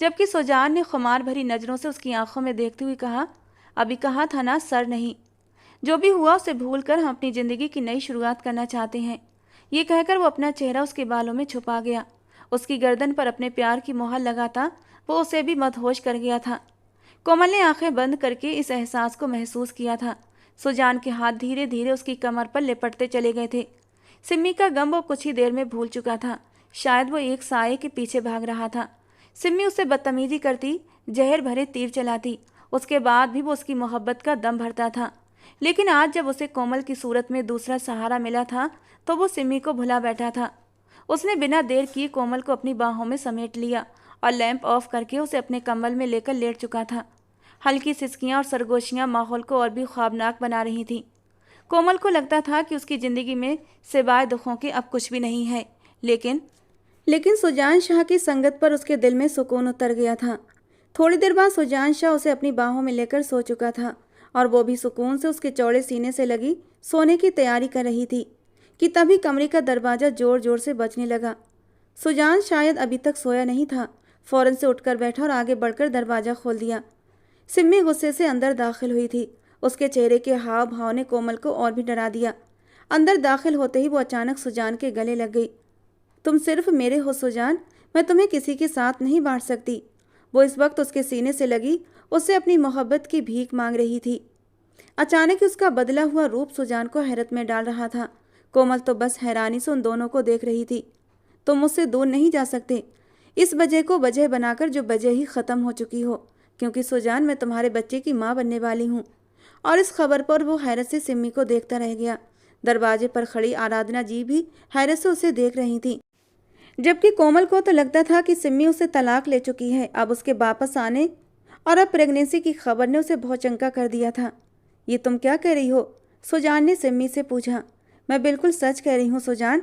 जबकि सुजान ने खुमार भरी नज़रों से उसकी आंखों में देखते हुए कहा, अभी कहा था ना सर नहीं। जो भी हुआ उसे भूल कर हम अपनी ज़िंदगी की नई शुरुआत करना चाहते हैं। ये कहकर वो अपना चेहरा उसके बालों में छुपा गया। उसकी गर्दन पर अपने प्यार की मोहर लगाता वो उसे भी मदहोश कर गया था। कोमल ने आंखें बंद करके इस एहसास को महसूस किया था। सुजान के हाथ धीरे धीरे उसकी कमर पर लिपटते चले गए थे। सिम्मी का गम वो कुछ ही देर में भूल चुका था। शायद वो एक साये के पीछे भाग रहा था। सिम्मी उससे बदतमीजी करती, जहर भरे तीर चलाती, उसके बाद भी वो उसकी मोहब्बत का दम भरता था। लेकिन आज जब उसे कोमल की सूरत में दूसरा सहारा मिला था तो वो सिम्मी को भुला बैठा था। उसने बिना देर किए कोमल को अपनी बाहों में समेट लिया और लैंप ऑफ करके उसे अपने कंबल में लेकर लेट चुका था। हल्की सिसकियां और सरगोशियां माहौल को और भी ख्वाबनाक बना रही थीं। कोमल को लगता था कि उसकी ज़िंदगी में सिवाय दुखों के अब कुछ भी नहीं है, लेकिन सुजान शाह की संगत पर उसके दिल में सुकून उतर गया था। थोड़ी देर बाद सुजान शाह उसे अपनी बाहों में लेकर सो चुका था और वो भी सुकून से उसके चौड़े सीने से लगी सोने की तैयारी कर रही थी कि तभी कमरे का दरवाज़ा जोर जोर से बजने लगा। सुजान शायद अभी तक सोया नहीं था, फौरन से उठकर बैठा और आगे बढ़कर दरवाज़ा खोल दिया। सिम्मी गुस्से से अंदर दाखिल हुई थी। उसके चेहरे के हाव भाव ने कोमल को और भी डरा दिया। अंदर दाखिल होते ही वो अचानक सुजान के गले लग गई। तुम सिर्फ मेरे हो सुजान, मैं तुम्हें किसी के साथ नहीं बांट सकती। वो इस वक्त उसके सीने से लगी उससे अपनी मोहब्बत की भीख मांग रही थी। अचानक उसका बदला हुआ रूप सुजान को हैरत में डाल रहा था। कोमल तो बस हैरानी से उन दोनों को देख रही थी। तुम मुझसे दूर नहीं जा सकते, इस वजह को वजह बनाकर जो वजह ही ख़त्म हो चुकी हो, क्योंकि सुजान मैं तुम्हारे बच्चे की माँ बनने वाली हूँ। और इस खबर पर वो हैरत से सिम्मी को देखता रह गया। दरवाजे पर खड़ी आराधना जी भी हैरत से उसे देख रही थी, जबकि कोमल को तो लगता था कि सिम्मी उसे तलाक ले चुकी है। अब उसके वापस आने और अब प्रेगनेंसी की खबर ने उसे भौचक्का कर दिया था। ये तुम क्या कह रही हो? सुजान ने सिम्मी से पूछा। मैं बिल्कुल सच कह रही हूँ सुजान,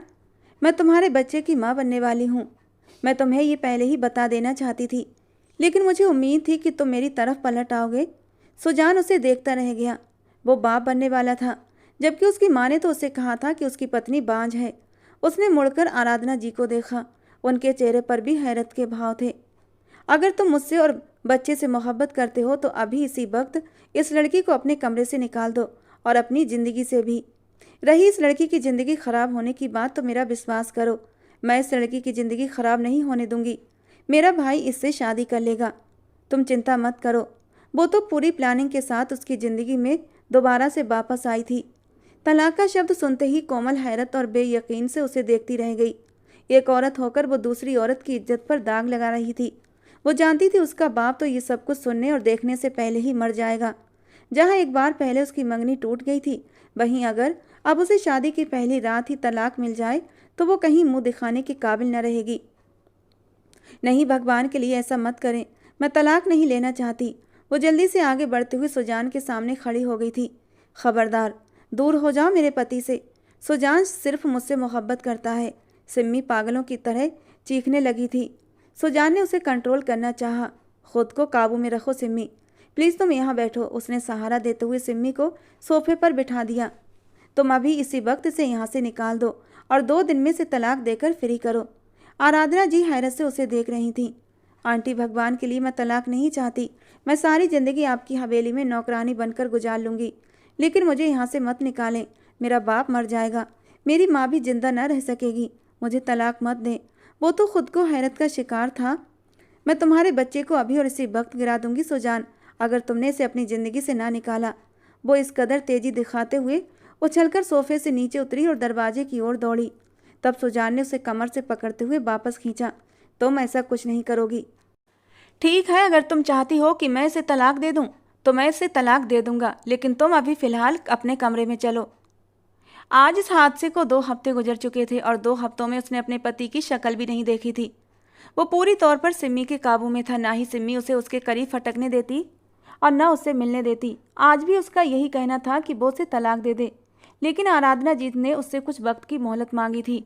मैं तुम्हारे बच्चे की माँ बनने वाली हूँ। मैं तुम्हें ये पहले ही बता देना चाहती थी, लेकिन मुझे उम्मीद थी कि तुम मेरी तरफ पलट आओगे। सुजान उसे देखता रह गया। वो बाप बनने वाला था, जबकि उसकी माँ ने तो उसे कहा था कि उसकी पत्नी बांझ है। उसने मुड़कर आराधना जी को देखा। उनके चेहरे पर भी हैरत के भाव थे। अगर तुम मुझसे और बच्चे से मोहब्बत करते हो तो अभी इसी वक्त इस लड़की को अपने कमरे से निकाल दो, और अपनी ज़िंदगी से भी। रही इस लड़की की ज़िंदगी ख़राब होने की बात, तो मेरा विश्वास करो, मैं इस लड़की की ज़िंदगी ख़राब नहीं होने दूंगी। मेरा भाई इससे शादी कर लेगा, तुम चिंता मत करो। वो तो पूरी प्लानिंग के साथ उसकी ज़िंदगी में दोबारा से वापस आई थी। तलाक का शब्द सुनते ही कोमल हैरत और बेयकीन से उसे देखती रह गई। एक औरत होकर वो दूसरी औरत की इज्जत पर दाग लगा रही थी। वो जानती थी उसका बाप तो ये सब कुछ सुनने और देखने से पहले ही मर जाएगा। जहाँ एक बार पहले उसकी मंगनी टूट गई थी, वहीं अगर अब उसे शादी की पहली रात ही तलाक मिल जाए तो वो कहीं मुंह दिखाने के काबिल न रहेगी। नहीं, भगवान के लिए ऐसा मत करें, मैं तलाक नहीं लेना चाहती। वो जल्दी से आगे बढ़ते हुए सुजान के सामने खड़ी हो गई थी। खबरदार, दूर हो जाओ मेरे पति से। सुजान सिर्फ मुझसे मोहब्बत करता है। सिम्मी पागलों की तरह चीखने लगी थी। सुजान ने उसे कंट्रोल करना चाहा। खुद को काबू में रखो सिम्मी, प्लीज़ तुम यहाँ बैठो। उसने सहारा देते हुए सिम्मी को सोफे पर बिठा दिया। तुम अभी इसी वक्त से यहाँ से निकाल दो और 2 दिन में से तलाक देकर फ्री करो। आराधना जी हैरत से उसे देख रही थी। आंटी, भगवान के लिए मैं तलाक नहीं चाहती। मैं सारी ज़िंदगी आपकी हवेली में नौकरानी बनकर गुजार लूँगी, लेकिन मुझे यहाँ से मत निकालें। मेरा बाप मर जाएगा, मेरी माँ भी जिंदा न रह सकेगी। मुझे तलाक मत दें। वो तो खुद को हैरत का शिकार था। मैं तुम्हारे बच्चे को अभी और इसी वक्त गिरा दूंगी सुजान, अगर तुमने इसे अपनी ज़िंदगी से ना निकाला। वो इस कदर तेज़ी दिखाते हुए उछलकर सोफे से नीचे उतरी और दरवाजे की ओर दौड़ी। तब सुजान ने उसे कमर से पकड़ते हुए वापस खींचा। तुम ऐसा कुछ नहीं करोगी। ठीक है, अगर तुम चाहती हो कि मैं इसे तलाक दे दूं तो मैं इसे तलाक दे दूंगा, लेकिन तुम अभी फ़िलहाल अपने कमरे में चलो। आज इस हादसे को 2 हफ्ते गुजर चुके थे और 2 हफ्तों में उसने अपने पति की शक्ल भी नहीं देखी थी। वो पूरी तौर पर सिम्मी के काबू में था। ना ही सिम्मी उसे उसके करीब फटकने देती और न उससे मिलने देती। आज भी उसका यही कहना था कि वो उसे तलाक दे दे, लेकिन आराधना जीत ने उससे कुछ वक्त की मोहलत मांगी थी।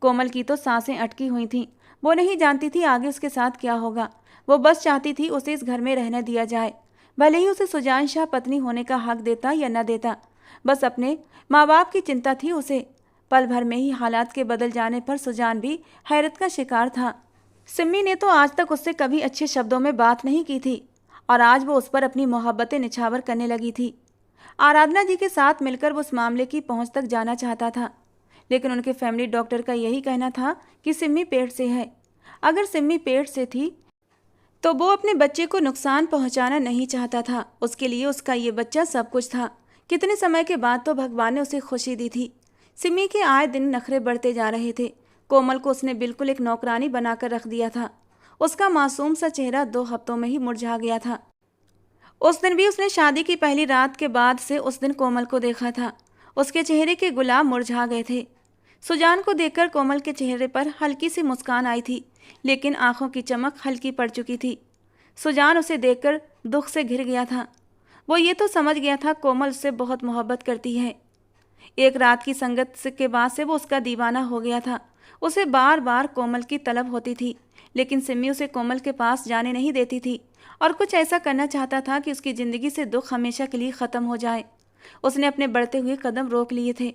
कोमल की तो सांसें अटकी हुई थीं। वो नहीं जानती थी आगे उसके साथ क्या होगा। वो बस चाहती थी उसे इस घर में रहने दिया जाए, भले ही उसे सुजान शाह पत्नी होने का हक देता या न देता। बस अपने माँ बाप की चिंता थी उसे। पल भर में ही हालात के बदल जाने पर सुजान भी हैरत का शिकार था। सिम्मी ने तो आज तक उससे कभी अच्छे शब्दों में बात नहीं की थी और आज वो उस पर अपनी मोहब्बतें निछावर करने लगी थी। आराधना जी के साथ मिलकर वो उस मामले की पहुंच तक जाना चाहता था, लेकिन उनके फैमिली डॉक्टर का यही कहना था कि सिम्मी पेट से है। अगर सिम्मी पेट से थी तो वो अपने बच्चे को नुकसान पहुंचाना नहीं चाहता था। उसके लिए उसका ये बच्चा सब कुछ था। कितने समय के बाद तो भगवान ने उसे खुशी दी थी। सिम्मी के आए दिन नखरे बढ़ते जा रहे थे। कोमल को उसने बिल्कुल एक नौकरानी बनाकर रख दिया था। उसका मासूम सा चेहरा 2 हफ्तों में ही मुरझा गया था। उस दिन भी उसने शादी की पहली रात के बाद से उस दिन कोमल को देखा था। उसके चेहरे के गुलाब मुरझा गए थे। सुजान को देखकर कोमल के चेहरे पर हल्की सी मुस्कान आई थी, लेकिन आंखों की चमक हल्की पड़ चुकी थी। सुजान उसे देखकर दुख से घिर गया था। वो ये तो समझ गया था कोमल उससे बहुत मोहब्बत करती है। एक रात की संगत के बाद से वो उसका दीवाना हो गया था। उसे बार बार कोमल की तलब होती थी, लेकिन सिमी उसे कोमल के पास जाने नहीं देती थी और कुछ ऐसा करना चाहता था कि उसकी ज़िंदगी से दुख हमेशा के लिए ख़त्म हो जाए। उसने अपने बढ़ते हुए कदम रोक लिए थे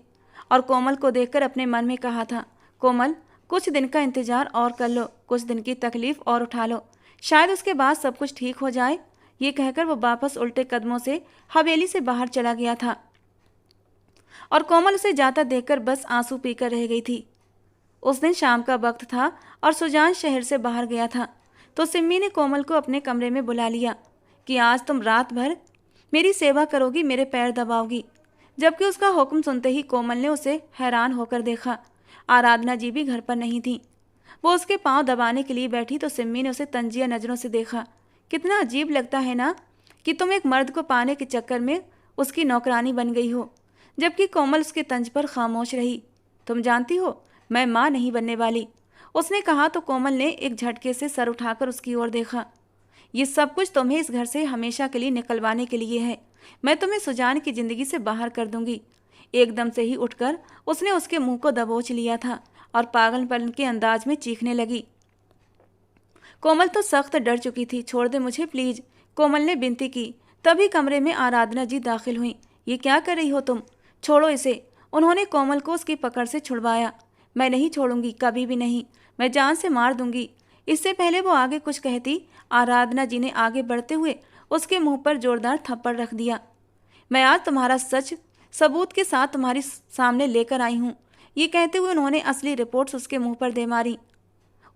और कोमल को देखकर अपने मन में कहा था, कोमल, कुछ दिन का इंतज़ार और कर लो, कुछ दिन की तकलीफ़ और उठा लो, शायद उसके बाद सब कुछ ठीक हो जाए। ये कहकर वो वापस उल्टे कदमों से हवेली से बाहर चला गया था और कोमल उसे जाता देखकर बस आंसू पीकर रह गई थी। उस दिन शाम का वक्त था और सुजान शहर से बाहर गया था, तो सिम्मी ने कोमल को अपने कमरे में बुला लिया कि आज तुम रात भर मेरी सेवा करोगी, मेरे पैर दबाओगी। जबकि उसका हुक्म सुनते ही कोमल ने उसे हैरान होकर देखा। आराधना जी भी घर पर नहीं थी। वो उसके पांव दबाने के लिए बैठी तो सिम्मी ने उसे तंजिया नज़रों से देखा। कितना अजीब लगता है ना कि तुम एक मर्द को पाने के चक्कर में उसकी नौकरानी बन गई हो, जबकि कोमल उसके तंज पर खामोश रही। तुम जानती हो, मैं माँ नहीं बनने वाली, उसने कहा तो कोमल ने एक झटके से सर उठाकर उसकी ओर देखा। ये सब कुछ तुम्हें इस घर से हमेशा के लिए निकलवाने के लिए है। मैं तुम्हें सुजान की ज़िंदगी से बाहर कर दूंगी। एकदम से ही उठकर उसने उसके मुंह को दबोच लिया था और पागलपन के अंदाज में चीखने लगी। कोमल तो सख्त डर चुकी थी। छोड़ दे मुझे प्लीज, कोमल ने विनती की। तभी कमरे में आराधना जी दाखिल हुई। ये क्या कर रही हो तुम, छोड़ो इसे। उन्होंने कोमल को उसकी पकड़ से छुड़वाया। मैं नहीं छोड़ूंगी, कभी भी नहीं, मैं जान से मार दूंगी। इससे पहले वो आगे कुछ कहती, आराधना जी ने आगे बढ़ते हुए उसके मुंह पर जोरदार थप्पड़ रख दिया। मैं आज तुम्हारा सच सबूत के साथ तुम्हारी सामने लेकर आई हूँ। ये कहते हुए उन्होंने असली रिपोर्ट्स उसके मुंह पर दे मारी।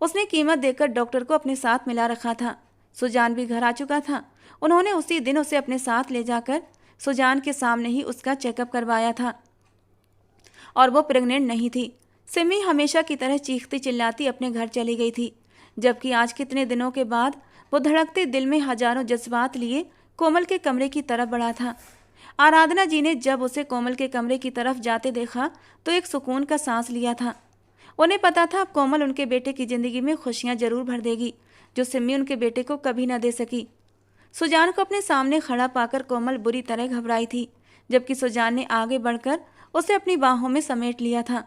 उसने कीमत देकर डॉक्टर को अपने साथ मिला रखा था। सुजान भी घर आ चुका था। उन्होंने उसी दिन उसे अपने साथ ले जाकर सुजान के सामने ही उसका चेकअप करवाया था और वो प्रेग्नेंट नहीं थी। सिमी हमेशा की तरह चीखती चिल्लाती अपने घर चली गई थी, जबकि आज कितने दिनों के बाद वो धड़कते दिल में हजारों जज्बात लिए कोमल के कमरे की तरफ बढ़ा था। आराधना जी ने जब उसे कोमल के कमरे की तरफ जाते देखा तो एक सुकून का सांस लिया था। उन्हें पता था अब कोमल उनके बेटे की ज़िंदगी में खुशियां जरूर भर देगी, जो सिमी उनके बेटे को कभी न दे सकी। सुजान को अपने सामने खड़ा पाकर कोमल बुरी तरह घबराई थी, जबकि सुजान ने आगे बढ़कर उसे अपनी बाहों में समेट लिया था।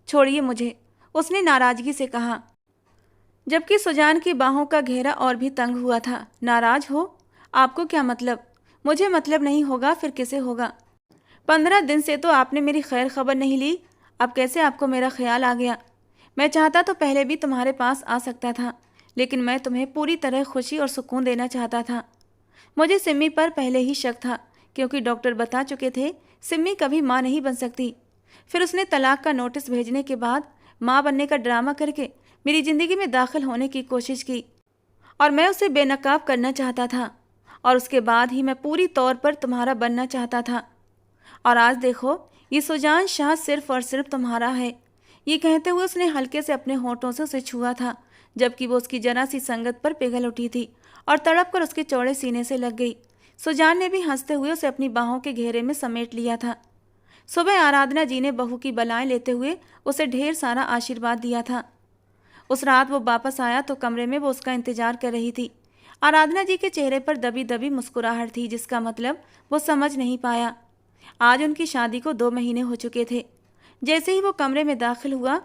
छोड़िए मुझे, उसने नाराज़गी से कहा, जबकि सुजान की बाहों का घेरा और भी तंग हुआ था। नाराज़ हो? आपको क्या मतलब? मुझे मतलब नहीं होगा, फिर किसे होगा? 15 दिन से तो आपने मेरी खैर खबर नहीं ली, अब कैसे आपको मेरा ख्याल आ गया? मैं चाहता तो पहले भी तुम्हारे पास आ सकता था, लेकिन मैं तुम्हें पूरी तरह खुशी और सुकून देना चाहता था। मुझे सिमी पर पहले ही शक था, क्योंकि डॉक्टर बता चुके थे सिमी कभी माँ नहीं बन सकती। फिर उसने तलाक का नोटिस भेजने के बाद माँ बनने का ड्रामा करके मेरी ज़िंदगी में दाखिल होने की कोशिश की और मैं उसे बेनकाब करना चाहता था, और उसके बाद ही मैं पूरी तौर पर तुम्हारा बनना चाहता था। और आज देखो, ये सुजान शाह सिर्फ और सिर्फ तुम्हारा है। ये कहते हुए उसने हल्के से अपने होंठों से उसे छुआ था, जबकि वो उसकी जरा सी संगत पर पिघल उठी थी और तड़प कर उसके चौड़े सीने से लग गई। सुजान ने भी हंसते हुए उसे अपनी बाहों के घेरे में समेट लिया था। सुबह आराधना जी ने बहू की बलाएं लेते हुए उसे ढेर सारा आशीर्वाद दिया था। उस रात वो वापस आया तो कमरे में वो उसका इंतजार कर रही थी। आराधना जी के चेहरे पर दबी दबी मुस्कुराहट थी, जिसका मतलब वो समझ नहीं पाया। आज उनकी शादी को 2 महीने हो चुके थे। जैसे ही वो कमरे में दाखिल हुआ,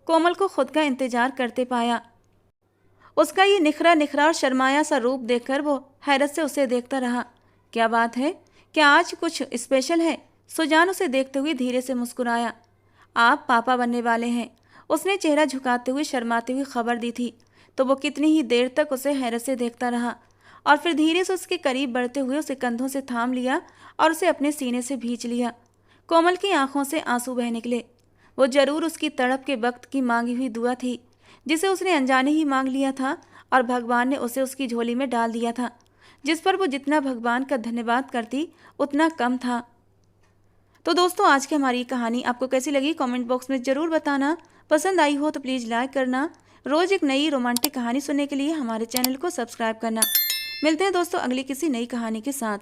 कोमल को खुद का इंतजार करते पाया। उसका ये निखरा निखरा और शर्माया सा रूप देखकर वो हैरत से उसे देखता रहा। क्या बात है, क्या आज कुछ स्पेशल है? सुजान उसे देखते हुए धीरे से मुस्कुराया। आप पापा बनने वाले हैं, उसने चेहरा झुकाते हुए शर्माते हुए खबर दी थी। तो वो कितनी ही देर तक उसे हैरत से देखता रहा और फिर धीरे से उसके करीब बढ़ते हुए उसे कंधों से थाम लिया और उसे अपने सीने से भींच लिया। कोमल की आंखों से आंसू बह निकले। वो जरूर उसकी तड़प के वक्त की मांगी हुई दुआ थी, जिसे उसने अनजाने ही मांग लिया था और भगवान ने उसे उसकी झोली में डाल दिया था, जिस पर वो जितना भगवान का धन्यवाद करती उतना कम था। तो दोस्तों, आज की हमारी कहानी आपको कैसी लगी कमेंट बॉक्स में ज़रूर बताना। पसंद आई हो तो प्लीज़ लाइक करना। रोज़ एक नई रोमांटिक कहानी सुनने के लिए हमारे चैनल को सब्सक्राइब करना। मिलते हैं दोस्तों अगली किसी नई कहानी के साथ।